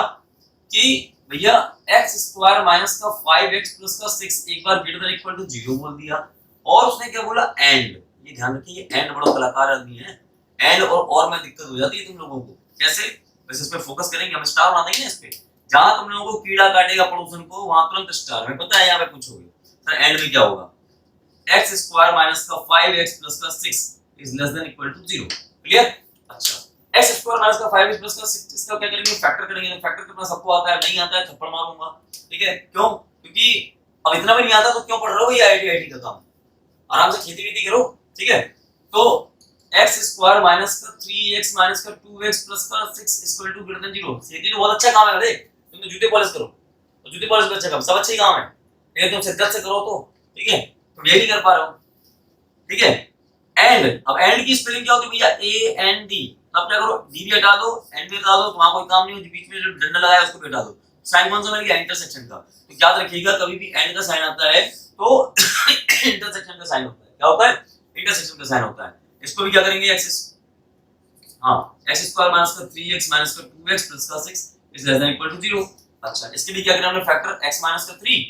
कि भैया एक्स स्क्वायर माइनस का 5x प्लस का 6 एक बार ग्रेटर देन इक्वल टू 0 बोल दिया, और उसने क्या बोला एंड। ये ध्यान रखिए, एंड बड़ा कलाकार आदमी है, एंड और में दिक्कत हो जाती है तुम लोगों को। कैसे? बस इस पे फोकस करेंगे, हम स्टार बना देंगे ना इस पे। जहां तुम लोगों को कीड़ा काटेगा पड़ोसन को वहां तुरंत स्टार। हमें पता है यहाँ पे पूछोगे सर एंड में क्या होगा। एक्स स्क्वायर माइनस का 5x प्लस का 6 is less than equal to 0। Clear? अच्छा, एक्स स्क्वायर माइनस का 5x प्लस का 6 इसका क्या करेंगे? फैक्टर करेंगे। तो फैक्टर करना सबको आता है, नहीं आता है थप्पड़ मारूंगा। ठीक है, क्यों? क्योंकि अब इतना भी नहीं आता तो क्यों पढ़ रहे हो भैया आईटी का काम? आराम से खेती वेती करो। ठीक है, तो एक्स स्क्वायर माइनस का 3x माइनस का 2x प्लस का 6 इक्वल टू ग्रेटर देन 0। खेती तो बहुत अच्छा काम है। अरे तुम तो जूते पॉलिश करो, तो जूते पॉलिश भी अच्छा काम, सब अच्छा ही काम है, लेकिन तुम शिद्दत से करो तो। ठीक है, तुम ये नहीं कर पा रहे हो। ठीक है, एंड। अब एंड की स्पेलिंग क्या होती है भैया? A N D. तो आप क्या करो, डी भी हटा दो, एंड भी हटा दो, तो वहां कोई काम नहीं हो। बीच में जो डंडा लगाया है उसको भी हटा दो। साइन कौन सा मिल गया? इंटरसेक्शन का। तो याद रखिएगा कभी भी एंड का साइन आता है तो इंटरसेक्शन का साइन होता है। क्या होता है? इंटरसेक्शन का साइन होता है। इसको भी क्या करेंगे? एक्सिस, हां, एक्स स्क्वायर माइनस का 3x माइनस का 2x प्लस का 6 is less than equal to 0। अच्छा, इसके लिए क्या करें हमने? फैक्टर x माइनस का 3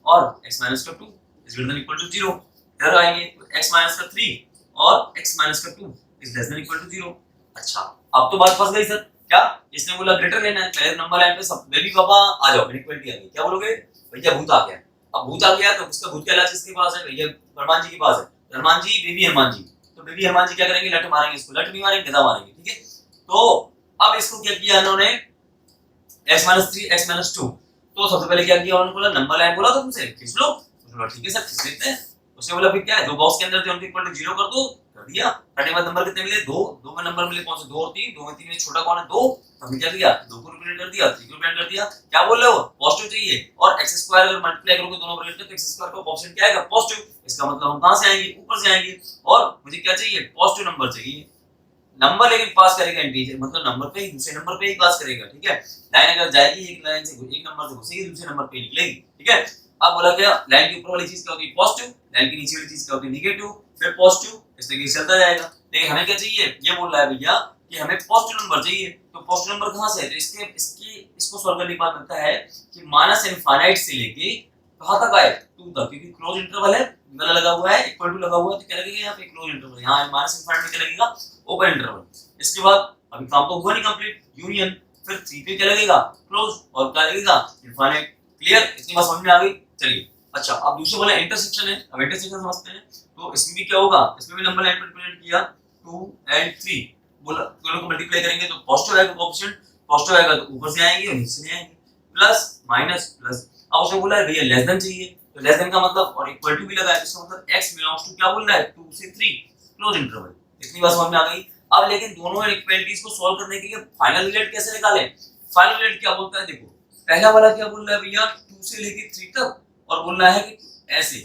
और x माइनस का 2 is greater than equal to 0। इधर आएंगे तो x माइनस का 3 और x माइनस का 2 is less than equal to 0। अच्छा, अब तो बात फंस गई सर। क्या? इसने बोला ग्रेटर लेना है, पहले नंबर लाइन पे सब बेबी पापा आ जाओ, इक्वलिटी आ गई। क्या बोलोगे? भैया भूत आ गया। अब भूत आ गया तो उसका भूत का इलाज किसके पास है? भैया हनुमान जी के पास है। हनुमान जी बेबी हनुमान जी, तो बेबी हनुमान जी क्या करेंगे? लट मारेंगे इसको। लट नहीं मारेंगे, गदा मारेंगे। ठीक है, तो अब इसको क्या किया इन्होंने? x minus 3 x minus 2। तो सबसे पहले क्या किया उन्होंने? बोला नंबर लाइन बोला तो तुमसे खींच लो। बोला ठीक है सर खींच लेते हैं। उसने बोला फिर क्या है, दो बॉक्स के अंदर थे उनके इक्वल टू 0 कर दो, कर दिया। करने के बाद नंबर कितने मिले? 2। 2 में नंबर मिले कौन से? 2 और 3। 2 में 3 में छोटा कौन है? 2। हमने क्या किया? 2 को रिप्रेजेंट कर दिया, 3 को रिप्रेजेंट कर दिया। क्या बोल रहे हो? पॉजिटिव चाहिए, और x स्क्वायर अगर मल्टीप्लाई करोगे दोनों ब्रैकेट में तो x स्क्वायर का कोएफिशिएंट क्या आएगा? पॉजिटिव। इसका मतलब हम कहां से आएंगे? ऊपर से आएंगे। और मुझे क्या चाहिए? पॉजिटिव नंबर चाहिए। नंबर लेकिन पास करेगा इंटीजर, मतलब नंबर पे ही, दूसरे नंबर पे ही पास करेगा। ठीक है, लाइन अगर जाएगी एक लाइन से, एक नंबर से घुसेगी दूसरे नंबर पे निकलेगी। ठीक है, अब बोला गया लाइन के ऊपर वाली चीज क्या होती है? पॉजिटिव। लाइन के नीचे वाली चीज क्या होती है? नेगेटिव। फिर पॉजिटिव, इस तरीके से चलता जाएगा। लेकिन हमें क्या चाहिए? ये बोल रहा है भैया कि हमें पॉजिटिव नंबर चाहिए। तो पॉजिटिव नंबर कहां से है? तो इसको सॉल्व करने के बाद मिलता है कि माइनस इनफाइनाइट से लेके कहां तक आए? 2 तक, क्योंकि क्लोज इंटरवल है, वाला लगा हुआ है, इक्वल टू लगा हुआ है, तो क्या लगेगा यहाँ पे? Close interval. यहाँ माइनस इनफाइनाइट में क्या लगेगा? Open interval. इसके बाद अभी काम तो हुआ नहीं कंप्लीट, यूनियन। फिर 3 पे क्या लगेगा? क्लोज। और क्या लगेगा? इनफाइनाइट। क्लियर? इतनी बात समझ में आ गई? चलिए, अच्छा अब दूसरा वाला इंटरसेक्शन है। अब इंटरसेक्शन समझते हैं। तो इसमें भी क्या होगा? इसमें भी नंबर लाइन पर रिप्रेजेंट किया 2 एंड 3, बोला दोनों को मल्टीप्लाई करेंगे तो पॉजिटिव आएगा कोएफिशिएंट। पॉजिटिव आएगा तो ऊपर से आएंगे और नीचे से आएंगे, प्लस माइनस प्लस। अब उसने बोला है भैया लेस देन चाहिए, तो लेस देन का मतलब और इक्वल टू भी लगा है, इसका मतलब x बिलोंग्स टू क्या बोल रहा है? 2 से 3 क्लोज इंटरवल। इतनी बात समझ में आ गई? अब लेकिन दोनों इक्वालिटीज को सॉल्व करने के लिए फाइनल रिजल्ट कैसे निकालें? फाइनल रिजल्ट क्या बोलता है देखो। पहला वाला क्या बोल रहा है भैया? 2 से लेके 3 तक, और बोल रहा है कि ऐसे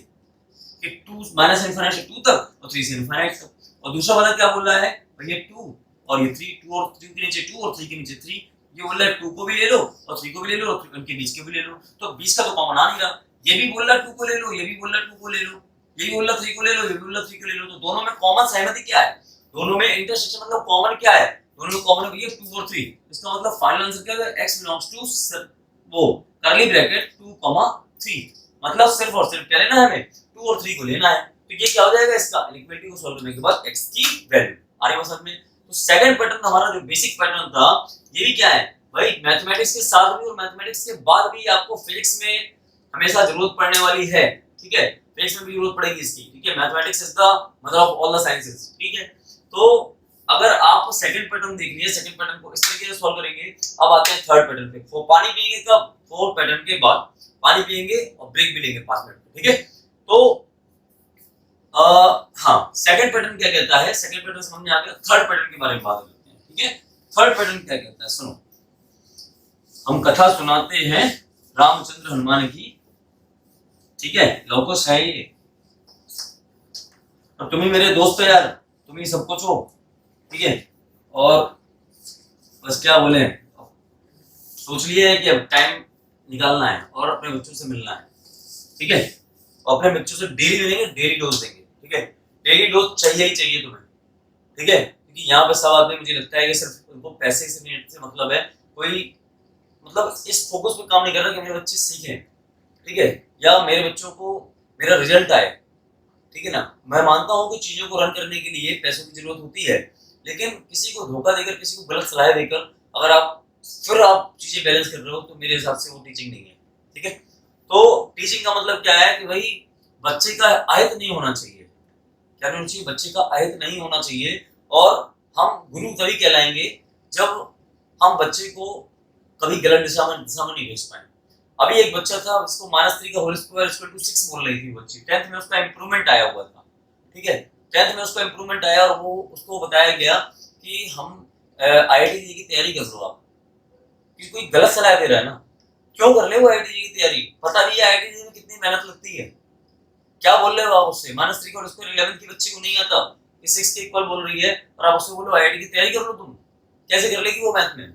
कि 2 माइनस इनफिनिटी से 2 तक और 3 से इनफिनिटी तक। और दूसरा वाला क्या बोल रहा है भैया? 2 और ये 3, 2 और 3 के नीचे 2 और 3 के नीचे 3। ये बोल रहा है 2 को भी ले लो और 3 को भी ले लो और उनके बीच के भी ले लो। तो बीच का तो कॉमन आ नहीं रहा। ये भी बोल रहा है 2 को ले लो, ये भी बोल रहा है 2 को ले लो, ये भी बोल रहा है 3 को ले लो, ये भी बोल रहा है 3 को ले लो। तो दोनों में कॉमन सहमति क्या है? दोनों में इंटरसेक्शन मतलब कॉमन क्या है? दोनों में कॉमन है भैया 2 और 3। इसका मतलब फाइनल आंसर क्या है? x बिलोंग्स टू वो करली ब्रैकेट 2, 3। मतलब सिर्फ और सिर्फ क्या लेना है हमें? 2 और 3 को लेना है। तो ये क्या हो जाएगा? इसका इक्वालिटी को सॉल्व करने के बाद x की वैल्यू आ रही है समझ में। तो सेकंड पैटर्न हमारा जो बेसिक पैटर्न था, ये भी क्या है भाई? मैथमेटिक्स के साथ भी और मैथमेटिक्स के बाद भी आपको फिजिक्स में हमेशा जरूरत पड़ने वाली है। ठीक है, फिजिक्स में भी जरूरत पड़ेगी इसकी। ठीक है, mathematics is the mother of all the sciences. ठीक है, तो अगर आप सेकंड पैटर्न देख लीजिए, सेकंड पैटर्न को इस तरीके से सॉल्व करेंगे। अब आते हैं थर्ड पैटर्न पे। वो पानी पिएंगे कब? फोर्थ पैटर्न के बाद पानी पिएंगे और ब्रेक भी लेंगे 5 मिनट। ठीक है, तो हाँ, सेकंड पैटर्न क्या कहता है? सेकंड पैटर्न समझ में आ गया। थर्ड पैटर्न के बारे में बात करते हैं। ठीक है, थर्ड पैटर्न क्या कहता है? सुनो, हम कथा सुनाते हैं रामचंद्र हनुमान की। ठीक है, लोगोस है ये, और तुम ही मेरे दोस्त हो यार, तुम ही सब कुछ हो। ठीक है, और बस क्या बोले, सोच लिया है कि अब टाइम निकालना है और अपने बच्चों से मिलना है, ठीक है। और अपने बच्चों से डेली मिलेंगे, डेली डोज देंगे, ठीक है। डेली डोज चाहिए ही चाहिए तुम्हें, ठीक है। क्योंकि यहाँ पे सब आदमी मुझे लगता है कि सिर्फ उनको पैसे से नहीं से मतलब है, कोई मतलब इस फोकस पे काम नहीं कर रहा कि मेरे बच्चे सीखें, ठीक है, या मेरे बच्चों को मेरा रिजल्ट आए, ठीक है ना। मैं मानता हूँ कि चीजों को रन करने के लिए पैसों की जरूरत होती है, लेकिन किसी को धोखा देकर, किसी को गलत सलाह देकर अगर आप फिर आप चीजें बैलेंस कर रहे हो, तो मेरे हिसाब से वो टीचिंग नहीं है, ठीक है। तो टीचिंग का मतलब क्या है कि भाई बच्चे का आयत नहीं होना चाहिए, क्या नहीं होना चाहिए, बच्चे का आयत नहीं होना चाहिए। और हम गुरु तभी कहलाएंगे जब हम बच्चे को कभी गलत दिशा में नहीं भेज पाए। अभी एक बच्चा था, उसको -3 का होल स्क्वायर इक्वल टू 6 बोल रही थी बच्ची, 10th में उसका इंप्रूवमेंट आया हुआ था, ठीक है। 10th में उसका इंप्रूवमेंट आया और वो उसको बताया गया कि हम आईआईटी की तैयारी कर लो आप, कि कोई गलत सलाह दे रहा है ना, क्यों कर ले वो आईआईटी की तैयारी, पता नहीं है आईआईटी में कितनी मेहनत लगती है। क्या बोल रहे हो आप उससे, -3 का स्क्वायर 11th की बच्ची को नहीं आता, कि 6 के इक्वल बोल रही है, और आप उससे बोलो आईआईटी की तैयारी कर लो, तुम कैसे कर लेगी वो मैथ में।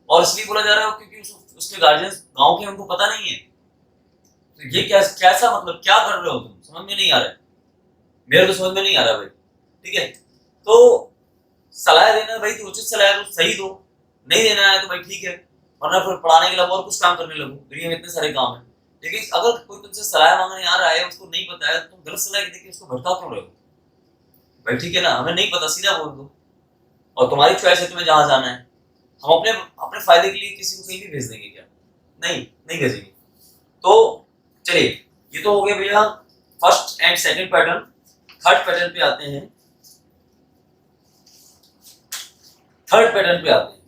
और इसलिए बोला जा रहा है क्योंकि उसके गार्जियंस गांव के, उनको पता नहीं है। तो ये कैसा मतलब क्या कर रहे हो तुम, समझ में नहीं आ रहा है, मेरे तो समझ में नहीं आ रहा भाई, ठीक है। तो सलाह देना भाई, तो उचित सलाह तो सही दो, नहीं देना है तो भाई ठीक है, वरना फिर पढ़ाने के अलावा और कुछ काम करने लगो, दुनिया में इतने सारे काम है। लेकिन अगर कोई तुमसे सलाह मांगने आ रहा है, उसको नहीं पता है, तुम गलत सलाह देके उसको भटका क्यों रहे हो भाई, ठीक है ना, हमें नहीं पता, सीधा बोल दो, और तुम्हारी चॉइस है तुम्हें जहां जाना है। हम अपने अपने फायदे के लिए किसी को कहीं भी भेज देंगे क्या, नहीं नहीं भेजेंगे। तो चलिए, ये तो हो गया भैया first and second pattern. Third pattern पे आते हैं,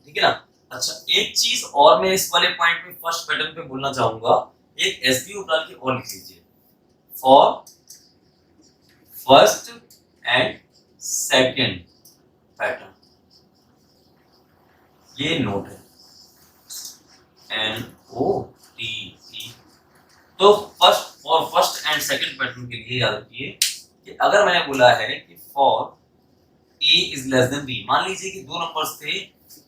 ठीक है ना। अच्छा, एक चीज और मैं इस वाले पॉइंट में फर्स्ट पैटर्न पे बोलना चाहूंगा, एक एसवीओ डाल के और लिख लीजिए, for first and second pattern, ये नोट है, NOTE। तो फर्स्ट एंड सेकंड पैटर्न के लिए याद रखिए कि अगर मैंने बोला है कि for a is less than b, मान लीजिए कि दो नंबर्स थे,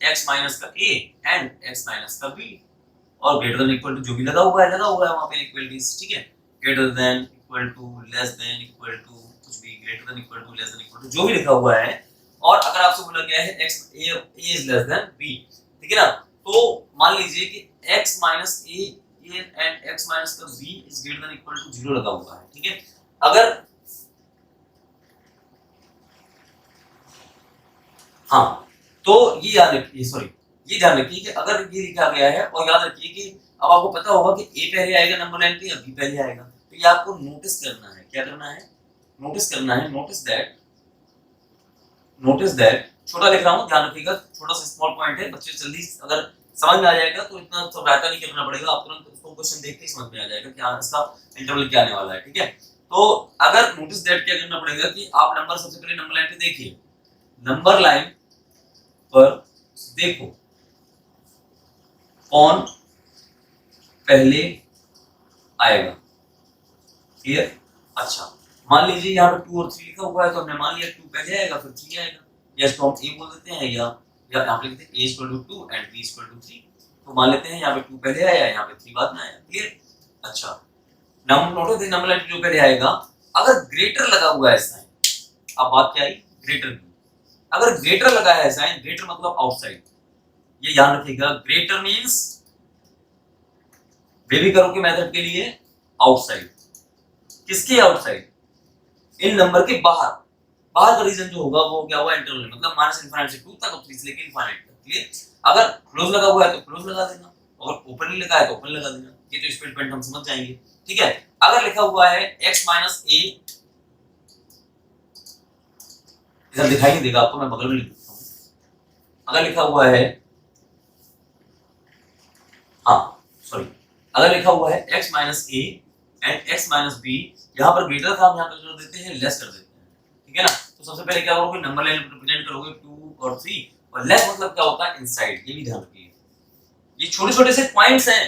x माइनस का a एंड x माइनस का b, और ग्रेटर देन इक्वल टू जो भी लगा हुआ है वहां पे इक्वलिटीज, ठीक है। Greater than equal to, less than equal to, कुछ भी, greater than equal to, less than equal to, जो भी लिखा हुआ है। और अगर आपसे बोला गया है x a is less than b, ठीक है ना, तो मान लीजिए कि x minus a and x minus का b is greater than equal to 0 लगा हुआ है, ठीक है। अगर हाँ, तो ये याद रखिए, सॉरी, ये ध्यान रखिए कि अगर ये लिखा गया है, और याद रखिए कि अब आपको पता होगा कि a पहले आएगा नंबर लाइन पे या b पहले आएगा, तो ये आपको नोटिस करना है, क्या करना है, नोटिस करना है। नोटिस दैट छोटा लिख रहा हूँ, ध्यान रखिएगा, छोटा सा स्मॉल पॉइंट है, बच्चे जल्दी अगर समझ में आ जाएगा तो इतना तो रायता नहीं करना पड़ेगा, आप तुरंत उसको क्वेश्चन देख के समझ में आ जाएगा कि हाँ इसका इंटरवल क्या आने वाला है, ठीक है। तो अगर नोटिस दैट क्या करना पड़ेगा कि आप नंबर सबसे पहले नंबर लाइन पे देखिए, नंबर लाइन पर देखो कौन पहले आएगा, क्लियर। अच्छा, मान लीजिए यहाँ पे 2 और 3 लिखा हुआ है, तो हमने मान लिया 2 पहले आएगा फिर 3 आएगा, या इसको हम a बोल देते हैं, या यहाँ पे लिखते हैं a equal to 2 and b equal to 3, तो मान लेते हैं यहाँ पे 2 पहले आया, यहाँ पे 3 बाद में आया, क्लियर। अच्छा, नंबर दे नंबर लाइन जो पहले आएगा, अगर ग्रेटर लगा हुआ है साइन, अब बात क्या आई, ग्रेटर की, अगर ग्रेटर लगा है साइन, ग्रेटर मतलब आउटसाइड, ये ध्यान रखिएगा, ग्रेटर मींस बेबी करो के मेथड के लिए आउटसाइड, किसके आउटसाइड, इन नंबर के बाहर, बाहर का रीजन जो होगा वो क्या हुआ, इंटरवल, मतलब -∞ से 2 तक और 3 से लेकर इनफाइनाइट तक, क्लियर। अगर क्लोज लगा हुआ है तो क्लोज लगा देना, अगर ओपन नहीं लगा है तो ओपन लगा देना, ये तो स्टेटमेंट हम समझ जाएंगे, ठीक है। अगर लिखा हुआ है x माइनस a, इधर दिखाई नहीं देगा आपको, मैं बगल में लिख देता हूं, अगर लिखा हुआ है, हाँ सॉरी, अगर लिखा हुआ है x minus a and x minus b, यहाँ पर ग्रेटर था, हम यहाँ पर जो देते हैं लेस कर देते हैं, ठीक है ना। तो सबसे पहले क्या करोगे, नंबर लाइन रिप्रेजेंट करोगे 2 और 3, और लेस मतलब क्या होता है, इनसाइड, ये भी ध्यान रखिए, ये छोटे छोटे से पॉइंट्स हैं,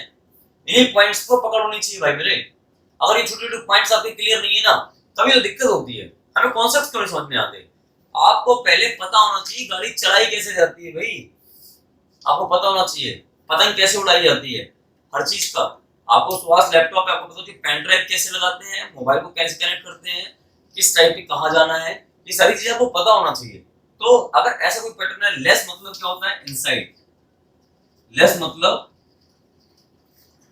इन्हीं पॉइंट्स को पकड़ होनी चाहिए भाई मेरे। अगर ये छोटे छोटे पॉइंट्स आपके क्लियर नहीं है ना, तभी तो दिक्कत होती है, हमें कॉन्सेप्ट क्यों नहीं समझ में आते। आपको पहले पता होना चाहिए गाड़ी चलाई कैसे जाती है भाई, आपको पता होना चाहिए पतंग कैसे उड़ाई जाती है, हर चीज का। आपको सुहास लैपटॉप पे आपको पता होती है पेन ड्राइव कैसे लगाते हैं, मोबाइल को कैसे कनेक्ट करते हैं, किस टाइप पे कहाँ जाना है, ये सारी चीजें आपको पता होना चाहिए। तो अगर ऐसा कोई पैटर्न है, लेस मतलब क्या होता है, इनसाइड, लेस मतलब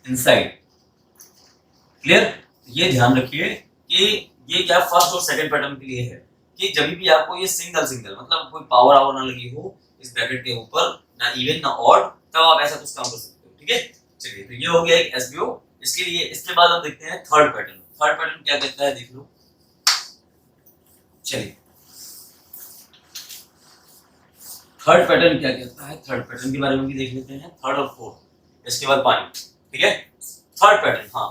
इनसाइड, क्लियर। ये ध्यान रखिए कि ये क्या फर्स्ट और सेकंड पैटर्न के लिए है कि जब भी आपको ये सिंगल सिंगल मतलब कोई पावर आवर ना लगी हो इस ब्रैकेट के ऊपर, ना इवन ना ऑड, तब आप ऐसा कुछ काम कर सकते हो, ठीक है। चलिए तो ये हो गया एक एसबीओ। इसके लिए इसके बाद हम देखते हैं थर्ड पैटर्न। थर्ड पैटर्न क्या कहता है देख लो। चलिए थर्ड पैटर्न क्या कहता है, थर्ड पैटर्न के बारे में भी देख लेते हैं, थर्ड और फोर्थ, इसके बाद पानी, ठीक है। थर्ड पैटर्न, हाँ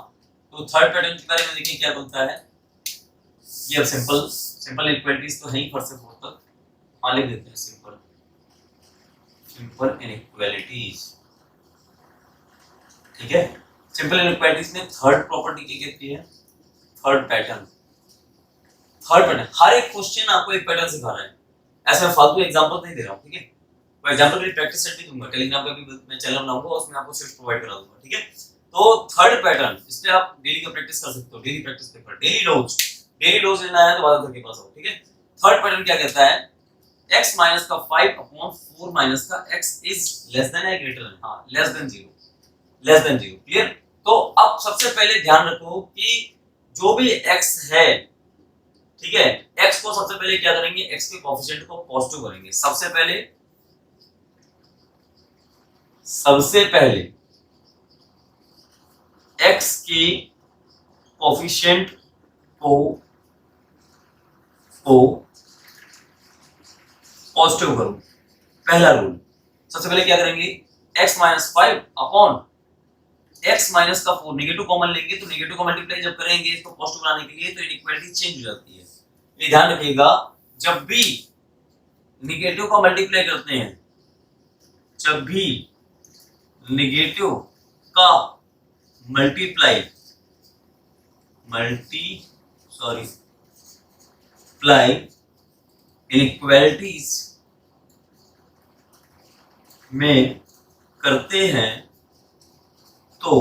तो थर्ड पैटर्न के बारे में देखिए क्या बोलता है। ये अब सिंपल सिंपल इक्वालिटीज तो है ही फर्स्ट से फोर्थ तक, हाँ लिख देते हैं सिंपल सिंपल इनइक्वालिटीज, ठीक है। सिंपल इनइक्वालिटीज में थर्ड प्रॉपर्टी क्या कहती है, थर्ड पैटर्न। थर्ड पैटर्न हर एक क्वेश्चन आपको एक पैटर्न सिखा रहा है, ऐसा मैं फालतू एग्जांपल नहीं दे रहा हूँ, ठीक है। फॉर एग्जांपल के लिए प्रैक्टिस सेट भी दूंगा, टेलीग्राम पे भी मैं चैनल बनाऊंगा, उसमें आपको सेट प्रोवाइड करा दूंगा, ठीक है। तो थर्ड पैटर्न, इस पे आप डेली का प्रैक्टिस कर सकते हो, daily practice paper, daily dose लेना है तो बादल के पास आओ, ठीक है। थर्ड पैटर्न क्या कहता है, x माइनस का 5 अपॉन 4 माइनस का x इज लेस देन या ग्रेटर देन, हाँ less than 0, less than 0, clear. तो अब सबसे पहले ध्यान रखो कि जो भी x है, ठीक है, x को सबसे पहले क्या करेंगे, x के कोएफिशिएंट को पॉजिटिव करेंगे, सबसे पहले x के कोएफिशिएंट को पॉजिटिव करो, पहला रूल। सबसे पहले क्या करेंगे, x minus 5 upon x minus का 4, नेगेटिव कॉमन लेंगे तो नेगेटिव को मल्टीप्लाई जब करेंगे इसको पॉजिटिव बनाने के लिए तो इनइक्वालिटी चेंज हो जाती है। ये ध्यान रखिएगा, जब भी नेगेटिव को मल्टीप्लाई करते हैं, जब भी नेगेटिव का मल्टीप्लाई इनइक्वालिटीज में करते हैं तो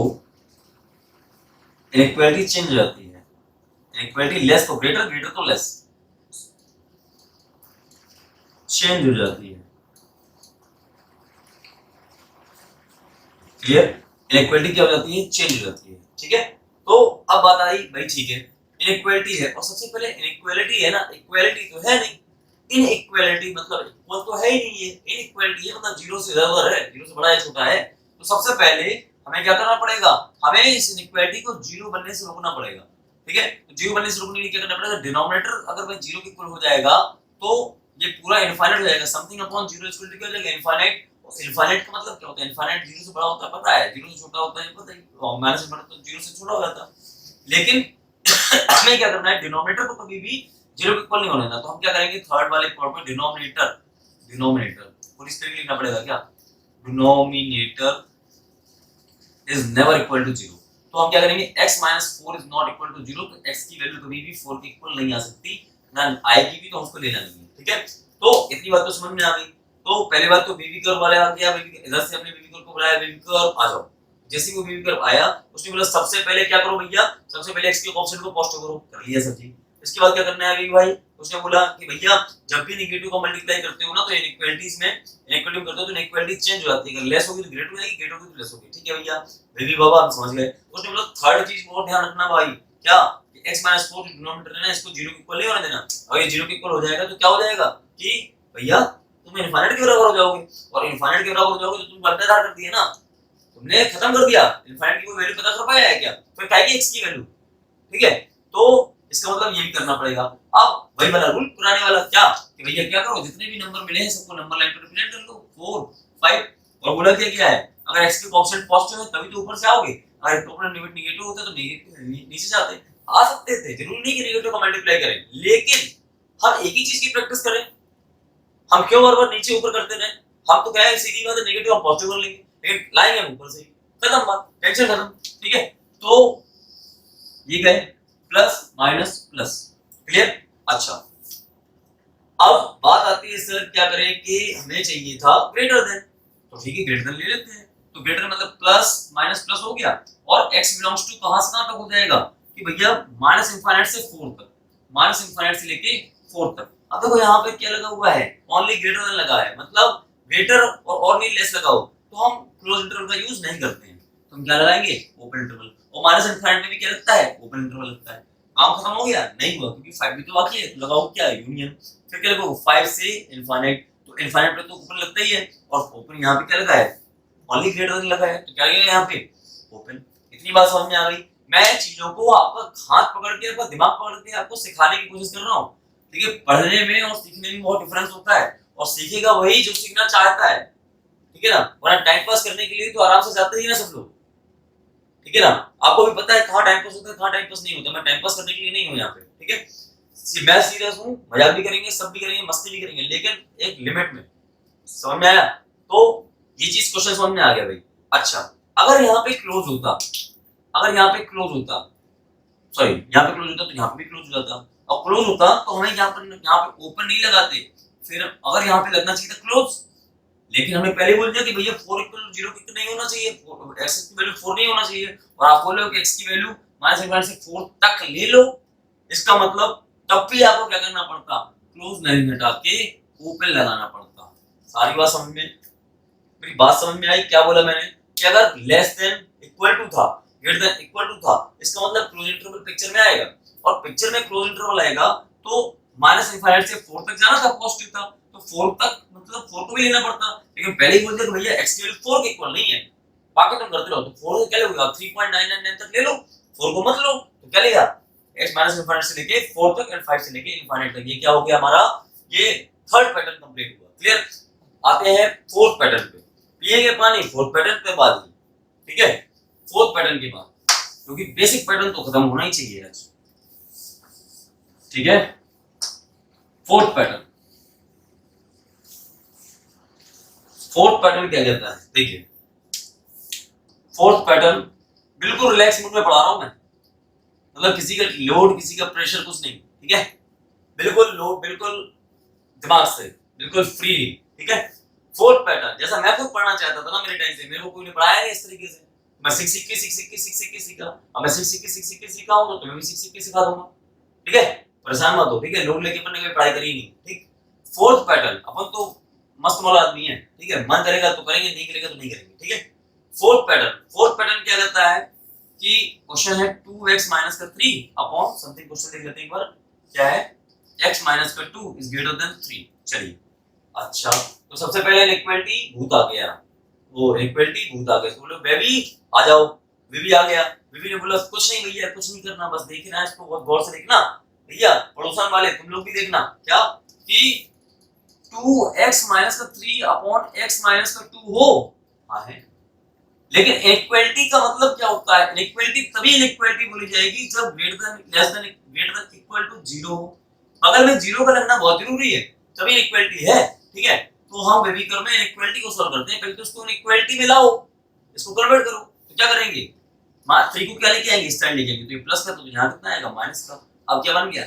इनइक्वालिटी चेंज हो जाती है। इनइक्वालिटी लेस तो ग्रेटर, ग्रेटर तो लेस, चेंज हो जाती है, क्लियर। इनइक्वालिटी क्या हो जाती है, चेंज हो जाती है, ठीक है। तो अब बात आई भाई, ठीक है इनइक्वालिटी है और सबसे पहले इनइक्वालिटी है ना, इक्वालिटी तो है नहीं, इनइक्वालिटी मतलब इक्वल तो है ही नहीं है, इनइक्वालिटी है मतलब जीरो से इधर है, जीरो से बड़ा है छोटा है। तो सबसे पहले हमें क्या करना पड़ेगा, हमें इस इनइक्वालिटी को जीरो बनने से रोकना पड़ेगा, ठीक है। तो जीरो बनने से रोकने के लिए क्या करना पड़ेगा, डिनोमिनेटर अगर भाई जीरो के इक्वल हो जाएगा तो ये पूरा इनफाइनाइट हो जाएगा, something upon zero equal to क्या हो जाएगा, इनफाइनाइट। इनफाइनाइट का मतलब क्या होता है, इनफाइनाइट जीरो से बड़ा होता है पता है, जीरो से छोटा होता है पता है, और माइनस से बड़ा तो जीरो से छोटा हो जाता है। लेकिन हमें क्या करना है, डिनोमिनेटर को कभी भी जीरो के इक्वल नहीं होने देना। तो हम क्या करेंगे, थर्ड वाले पार्ट में डिनोमिनेटर और इस तरीके लिखना पड़ेगा क्या, denominator is never equal to zero. तो हम क्या करेंगे, x minus 4 is not equal to zero, तो x की वैल्यू कभी भी 4 के इक्वल नहीं आ सकती, ना आएगी भी तो उसको लेना नहीं है, ठीक है। तो इतनी बात तो समझ में आ गई। तो पहली बात तो बेबी कर्व वाले आ गया, बेबी इधर से अपने बेबी कर्व को बुलाया, बेबी कर्व आ जाओ। जैसे ही वो बेबी कर्व आया उसने बोला सबसे पहले क्या करो भैया, सबसे पहले x के कोएफिशिएंट को पॉजिटिव करो, कर लिया सब चीज। इसके बाद क्या करना है बेबी भाई, उसने बोला कि भैया जब भी नेगेटिव को मल्टीप्लाई करते हो ना तो इनइक्वालिटीज में इनइक्वालिटी करते हो तो इनइक्वालिटी चेंज हो जाती है, अगर लेस होगी तो ग्रेटर हो जाएगी, ग्रेटर होगी तो लेस होगी, ठीक है भैया। बेबी बाबा हम समझ गए। उसने बोला थर्ड चीज बहुत ध्यान रखना भाई, क्या x माइनस 4 डिनोमिनेटर है ना, इसको जीरो के इक्वल नहीं होने देना। अगर ये जीरो के इक्वल हो जाएगा तो क्या हो जाएगा कि भैया तुम इनफाइनाइट के बराबर हो जाओगे, और इनफाइनाइट के बराबर हो जाओगे तो तुम बंटाधार कर दिए ना, तुमने खत्म कर दिया, इनफाइनाइट की कोई वैल्यू पता कर पाया है क्या, फिर क्या है x की वैल्यू, ठीक है। तो इसका मतलब ये भी करना पड़ेगा। अब वही वाला रूल पुराने वाला क्या कि भैया क्या करो, जितने भी नंबर मिले हैं सबको नंबर लाइन पर रिप्रेजेंट कर लो, 4 5, और बोला क्या है, अगर x के कोएफिशिएंट पॉजिटिव है तभी तो ऊपर से आओगे, अगर कोएफिशिएंट नेगेटिव होता तो नीचे से आते, आ सकते थे, जरूरी नहीं कि नेगेटिव को मल्टीप्लाई करें, लेकिन हम एक ही चीज की प्रैक्टिस करें, हम क्यों बार-बार नीचे ऊपर करते रहे। हम तो क्या है सीधी बात है, नेगेटिव हम पॉजिटिव कर लेंगे, लेकिन लाएंगे ऊपर से, खत्म बात, टेंशन खत्म, ठीक है। तो ये गए प्लस माइनस प्लस, क्लियर। अच्छा अब बात आती है सर क्या करें कि हमें चाहिए था ग्रेटर देन, तो ठीक है ग्रेटर देन ले लेते हैं। तो ग्रेटर मतलब प्लस माइनस प्लस हो गया, और x बिलोंग्स टू कहां से कहां तक हो जाएगा कि भैया माइनस इंफाइनाइट से 4 तक, माइनस इंफाइनाइट से लेके 4 तक। अब देखो यहाँ पे क्या लगा हुआ है, ओनली ग्रेटर देन लगा है, मतलब ग्रेटर और नहीं लेस लगाओ तो हम क्लोज इंटरवल का यूज नहीं करते हैं, तो हम क्या लगाएंगे ओपन इंटरवल। और माइनस इंफाइनाइट में भी क्या लगता है ओपन इंटरवल लगता है। काम खत्म हो गया नहीं हुआ क्योंकि 5 भी तो बाकी है, तो लगाओ क्या यूनियन। फिर क्या लगो 5 से इनफाइनाइट, तो इनफाइनाइट पे तो ओपन लगता ही है, और ओपन यहाँ पे क्या लगा है ओनली ग्रेटर देन लगा है, तो क्या लगेगा यहाँ पे ओपन। इतनी बात समझ में आ गई। मैं चीजों को आपका हाथ पकड़ के आपका दिमाग पकड़ के आपको सिखाने की कोशिश कर रहा हूँ, ठीक है। पढ़ने में और सीखने में बहुत डिफरेंस होता है, और सीखेगा वही जो सीखना चाहता है, ठीक है ना। वरना टाइम पास करने के लिए तो आराम से जाते ही ना सब लोग, ठीक है ना। आपको भी पता है कहाँ टाइम पास होता है कहाँ टाइम पास नहीं होता। मैं टाइम पास करने के लिए नहीं हूँ यहाँ पे, ठीक है। मैं सीरियस हूँ, मजाक भी करेंगे, सब भी करेंगे, मस्ती भी करेंगे, लेकिन एक लिमिट में। समझ में आया? तो ये चीज क्वेश्चन समझ में आ गया भाई। अच्छा, अगर यहाँ पे क्लोज होता, अगर यहाँ पे क्लोज होता, सॉरी यहाँ पे क्लोज होता तो यहाँ पे भी क्लोज हो जाता, और क्लोज होता तो हमें यहाँ पे ओपन नहीं लगाते, फिर अगर यहाँ पे लगना चाहिए था क्लोज, लेकिन हमने पहले बोल दिया कि भैया 4 इक्वल 0 की नहीं होना चाहिए, x की वैल्यू 4 नहीं होना चाहिए, और आप बोल रहे हो कि x की वैल्यू -1 से 4 तक ले लो। इसका मतलब तब भी आपको क्या करना पड़ता, क्लोज नहीं हटा के ओपन लगाना पड़ता। सारी बात समझ में, मेरी बात समझ में आई? क्या बोला मैंने कि अगर लेस देन इक्वल टू था, ग्रेटर देन इक्वल टू था, इसका मतलब क्लोज इंटरवल पिक्चर में आएगा, और पिक्चर में क्लोज इंटरवल आएगा तो माइनस इंफाइनाइट से 4 तक जाना था, पॉजिटिव था, तो 4 तक मतलब 4 को भी लेना पड़ता, लेकिन पहले ही बोल दिया कि भैया x की वैल्यू 4 के इक्वल नहीं है, बाकी तुम करते रहो, तो 4 से क्या लेगा 3.999 तक ले लो, 4 को मत लो, तो क्या लेगा x माइनस इंफाइनाइट से लेके 4 तक एंड 5 से लेके इंफाइनाइट तक। ये क्या हो गया हमारा, ये थर्ड पैटर्न कंप्लीट हुआ। क्लियर? आते हैं फोर्थ पैटर्न पे, पिएंगे पानी फोर्थ पैटर्न पे बाद में, ठीक है। फोर्थ पैटर्न के बाद, क्योंकि बेसिक पैटर्न तो खत्म होना ही चाहिए आज, ठीक है। फोर्थ पैटर्न, फोर्थ पैटर्न क्या कहता है देखिए, फोर्थ पैटर्न बिल्कुल रिलैक्स मूड में पढ़ा रहा हूं मैं, मतलब किसी का लोड किसी का प्रेशर कुछ नहीं, ठीक है। बिल्कुल लोड, बिल्कुल दिमाग से, बिल्कुल फ्री, ठीक है। फोर्थ पैटर्न जैसा मैं खुद पढ़ना चाहता था ना मेरे टाइम से, मेरे को कोई ने पढ़ाया नहीं इस तरीके से, मैं सीख के सीखा। अब मैं सीख के सीखा हूं तो तुम्हें भी सीख के सिखा दूंगा, ठीक है। परेशान मत हो, ठीक है। लोड लेके अपन ने कभी पढ़ाई करी नहीं, ठीक। फोर्थ पैटर्न, अपन तो मस्त मौला आदमी है, ठीक है। मन करेगा तो करेंगे, नहीं करेगा तो नहीं करेंगे, ठीक है। फोर्थ पैटर्न, फोर्थ पैटर्न क्या कहता है कि क्वेश्चन है 2x माइनस का 3 अपॉन समथिंग, क्वेश्चन देख लेते हैं एक बार क्या है, x माइनस का 2 इज ग्रेटर देन 3। चलिए, अच्छा तो सबसे पहले इक्वलिटी भूत आ गया, वो इक्वलिटी भूत आ गया, तो बोलो बेबी आ जाओ, बेबी आ गया। बेबी ने बोला कुछ नहीं भैया, कुछ नहीं करना, बस देखना है इसको, बहुत गौर से देखना भैया, पड़ोसन वाले तुम लोग भी देखना क्या कि 2x माइनस का 3 अपॉन x माइनस का 2 हो, हाँ है। लेकिन इक्वलिटी का मतलब क्या होता है, इक्वलिटी तभी इक्वलिटी बोली जाएगी जब greater than less than greater than equal to 0 हो। बगल में 0 का लगना बहुत जरूरी है, तभी इक्वलिटी है, ठीक है। तो हम बेबी कर में इक्वलिटी को सॉल्व करते हैं, पहले तो इसको इक्वलिटी में लाओ, इसको कन्वर्ट करो, तो क्या करेंगे, मान 3 को क्या लेके आएंगे, इस साइड लेके आएंगे, तो ये प्लस का तो यहां कितना आएगा माइनस का। अब क्या बन गया,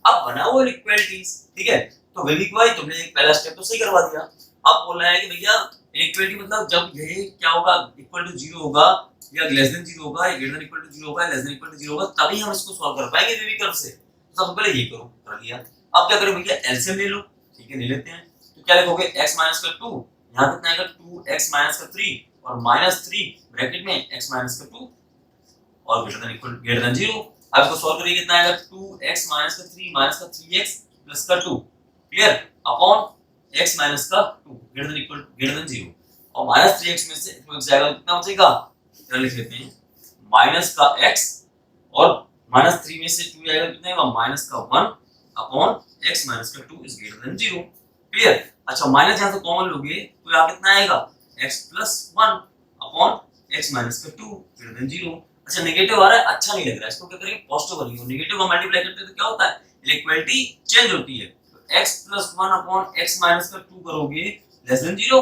अब बनाओ इक्वलिटीज, ठीक है। तो बेबी को भाई तुमने एक पहला स्टेप तो सही करवा दिया। अब बोल रहा है कि भैया इक्वलिटी मतलब जब ये क्या होगा, इक्वल टू 0 होगा, या लेस देन 0 होगा, या ग्रेटर देन इक्वल टू 0 होगा, लेस देन इक्वल टू 0 होगा, तभी हम इसको सॉल्व कर पाएंगे बेबी कर्व से। तो सबसे पहले ये करो, कर लिया। अब क्या करो भैया, एलसीएम ले लो, ठीक है, ले लेते हैं। तो क्या लिखोगे, x माइनस का 2, यहां कितना आएगा 2x माइनस का 3 और माइनस 3 ब्रैकेट में x माइनस का 2 और ग्रेटर देन 0। अब इसको सॉल्व करिए, कितना आएगा 2x माइनस का 3 माइनस का 3x प्लस का 2, क्लियर, अपॉन x माइनस का 2 ग्रेटर देन 0, और माइनस 3x में से 2x जाएगा, कितना बचेगा, इधर लिख लेते हैं माइनस का x, और माइनस 3 में से 2 जाएगा, कितना आएगा माइनस का 1 अपॉन x माइनस का 2 इज ग्रेटर देन 0, क्लियर। अच्छा माइनस यहां से कॉमन लोगे तो यहां कितना आएगा x plus 1 upon x minus का 2 ग्रेटर देन 0। अच्छा नेगेटिव आ रहा है, अच्छा नहीं लग रहा है, इसको क्या करेंगे पॉजिटिव करेंगे, नेगेटिव का मल्टीप्लाई करते हैं तो क्या होता है, इक्वलिटी चेंज होती है, तो x plus 1 upon x minus का 2 करोगे लेस देन 0,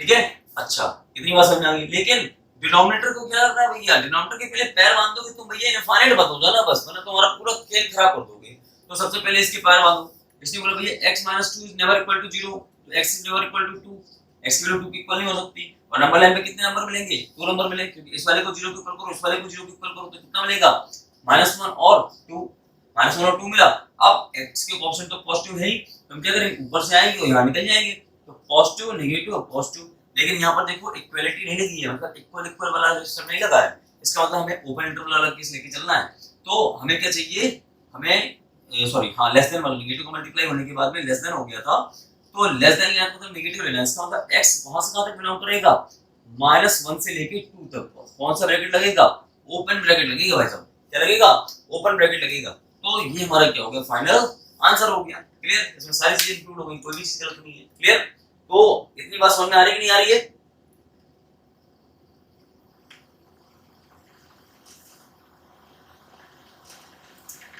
ठीक है। अच्छा इतनी बात समझ आ गई, लेकिन डिनोमिनेटर को क्या करना है भैया, डिनोमिनेटर के पहले पैर बांध दोगे तुम भैया, इनफाइनाइट मत हो जाना बस, वरना तुम्हारा पूरा खेल खराब कर दोगे। तो सबसे पहले इसके पैर बांधो, इसने बोला भैया x minus 2 is never equal to 0, तो x is never equal to 2, x की वैल्यू 2 के इक्वल नहीं हो सकती। और नंबर लाइन पे कितने नंबर मिलेंगे? 2 नंबर मिलेंगे, क्योंकि इस वाले को 0 के इक्वल करो, इस वाले को 0 के इक्वल करो, तो कितना मिलेगा? -1 और 2, -1 और 2 मिला। अब x के ऑप्शन तो पॉजिटिव है ही, तो हम क्या करेंगे? ऊपर से आएंगे और यहाँ निकल जाएंगे, तो पॉजिटिव नेगेटिव और पॉजिटिव। लेकिन यहाँ पर देखो इक्वलिटी नहीं लगी है, मतलब इक्वल इक्वल वाला सिस्टम नहीं लगा है। इसका मतलब हमें ओपन इंटरवल वाला केस लेके चलना है। तो हमें क्या चाहिए? हमें सॉरी हाँ, लेस देन वाला, नेगेटिव को मल्टीप्लाई होने के बाद में लेस देन हो गया था, तो लेस देन लेना मतलब नेगेटिव लेना है। इसका मतलब x वहां से कहां तक बिलोंग करेगा? -1 से लेके 2 तक। कौन सा ब्रैकेट लगेगा? ओपन ब्रैकेट लगेगा भाई साहब। क्या लगेगा? ओपन ब्रैकेट लगेगा। तो ये हमारा क्या हो गया? फाइनल आंसर हो गया। क्लियर? इसमें सारी चीजें इंक्लूड हो गई, कोई भी चीज गलत नहीं है। क्लियर? तो इतनी बात समझ में आ रही है कि नहीं आ रही है?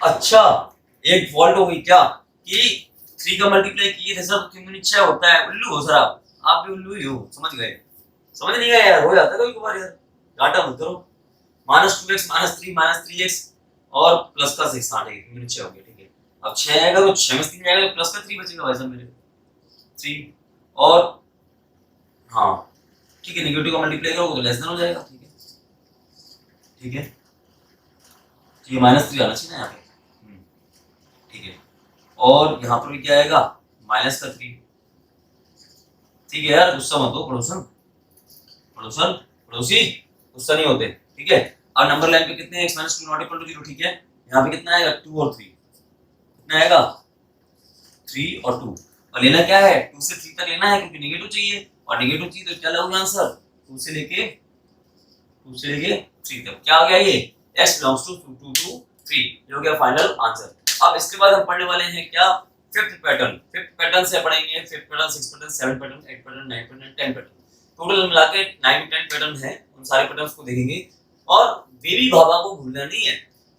अच्छा, एक फॉल्ट हो गई क्या कि 3 का मल्टीप्लाई किए थे सब, क्यों नीचे होता है? उल्लू हो सर आप भी उल्लू ही हो। समझ गए? समझ नहीं गए यार? हो जाता है कभी कभार यार, डाटा मत करो। -2x -3 -3x और प्लस का 6 8 क्यों नीचे हो गया? ठीक है, अब 6 आएगा तो 6 में 3 जाएगा तो प्लस का 3 बचेगा भाई साहब मेरे 3। और हाँ ठीक है, नेगेटिव का मल्टीप्लाई करोगे तो लेस देन हो जाएगा। ठीक है, ठीक है, तो ये -3 आना चाहिए ना यहाँ पे। ठीक है, और यहाँ पर भी क्या आएगा? -3। ठीक है यार, गुस्सा मत हो पड़ोसन, पड़ोसन पड़ोसी गुस्सा नहीं होते। ठीक है, अब नंबर लाइन पे कितने x - 2 नॉट इक्वल टू 0। ठीक है, यहाँ पे कितना आएगा? 2 और 3। कितना आएगा? 3 और 2। और लेना क्या है? 2 से 3 तक लेना है, क्योंकि नेगेटिव चाहिए, और नेगेटिव चाहिए तो क्या लगेगा आंसर? 2 से लेके 3 तक। क्या आ गया ये? x belongs to 2 to 3। ये हो गया फाइनल आंसर। अब इसके बाद हम पढ़ने वाले हैं क्या? Fifth pattern. फिफ्थ पैटर्न से पढ़ेंगे fifth pattern, sixth pattern, seventh pattern, eight pattern, nine pattern, 10 pattern. Total मिला के 9 10 पैटर्न है। उन सारे पैटर्न्स को देखेंगे। और बेबी बाबा को भूलना नहीं है।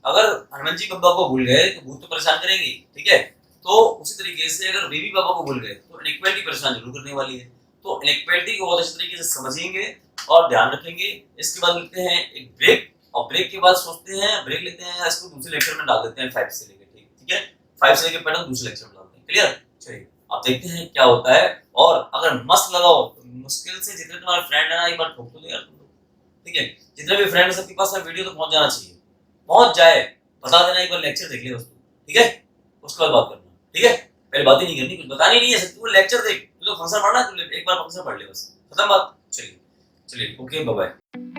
अगर हनुमान जी बाबा को भूल गए तो भूत तो परेशान करेंगे। ठीक है, तो उसी तरीके से अगर बेबी बाबा को भूल गए तो इनइक्वालिटी परेशान जरूर करने वाली है। तो इनइक्वालिटी को बहुत अच्छे तरीके से समझेंगे और ध्यान रखेंगे। इसके बाद लेते हैं एक ब्रेक, और ब्रेक के बाद सोचते हैं, ब्रेक लेते हैं, इसको दूसरे लेक्चर में डाल देते हैं 5 से लेकर। ठीक है, 5 से लेकर पैटर्न दूसरे लेक्चर में डालते हैं। क्लियर? चलिए अब देखते हैं क्या होता है। और अगर मस्त लगाओ तो मुश्किल से जितने तुम्हारे फ्रेंड है ना, एक बार ठोक दो यार तुम लोग। ठीक है, जितने भी फ्रेंड है सबके पास में वीडियो तो पहुंच जाना चाहिए, पहुंच जाए, बता देना, एक बार लेक्चर देख ले बस तू। ठीक है, उसके बाद बात करना। ठीक है, पहले बात ही नहीं करनी, कुछ बतानी नहीं है, तू लेक्चर देख, तू तो फंक्शन पढ़ना, तू एक बार फंक्शन पढ़ ले बस, खत्म बात। चलिए चलिए, ओके बाय बाय।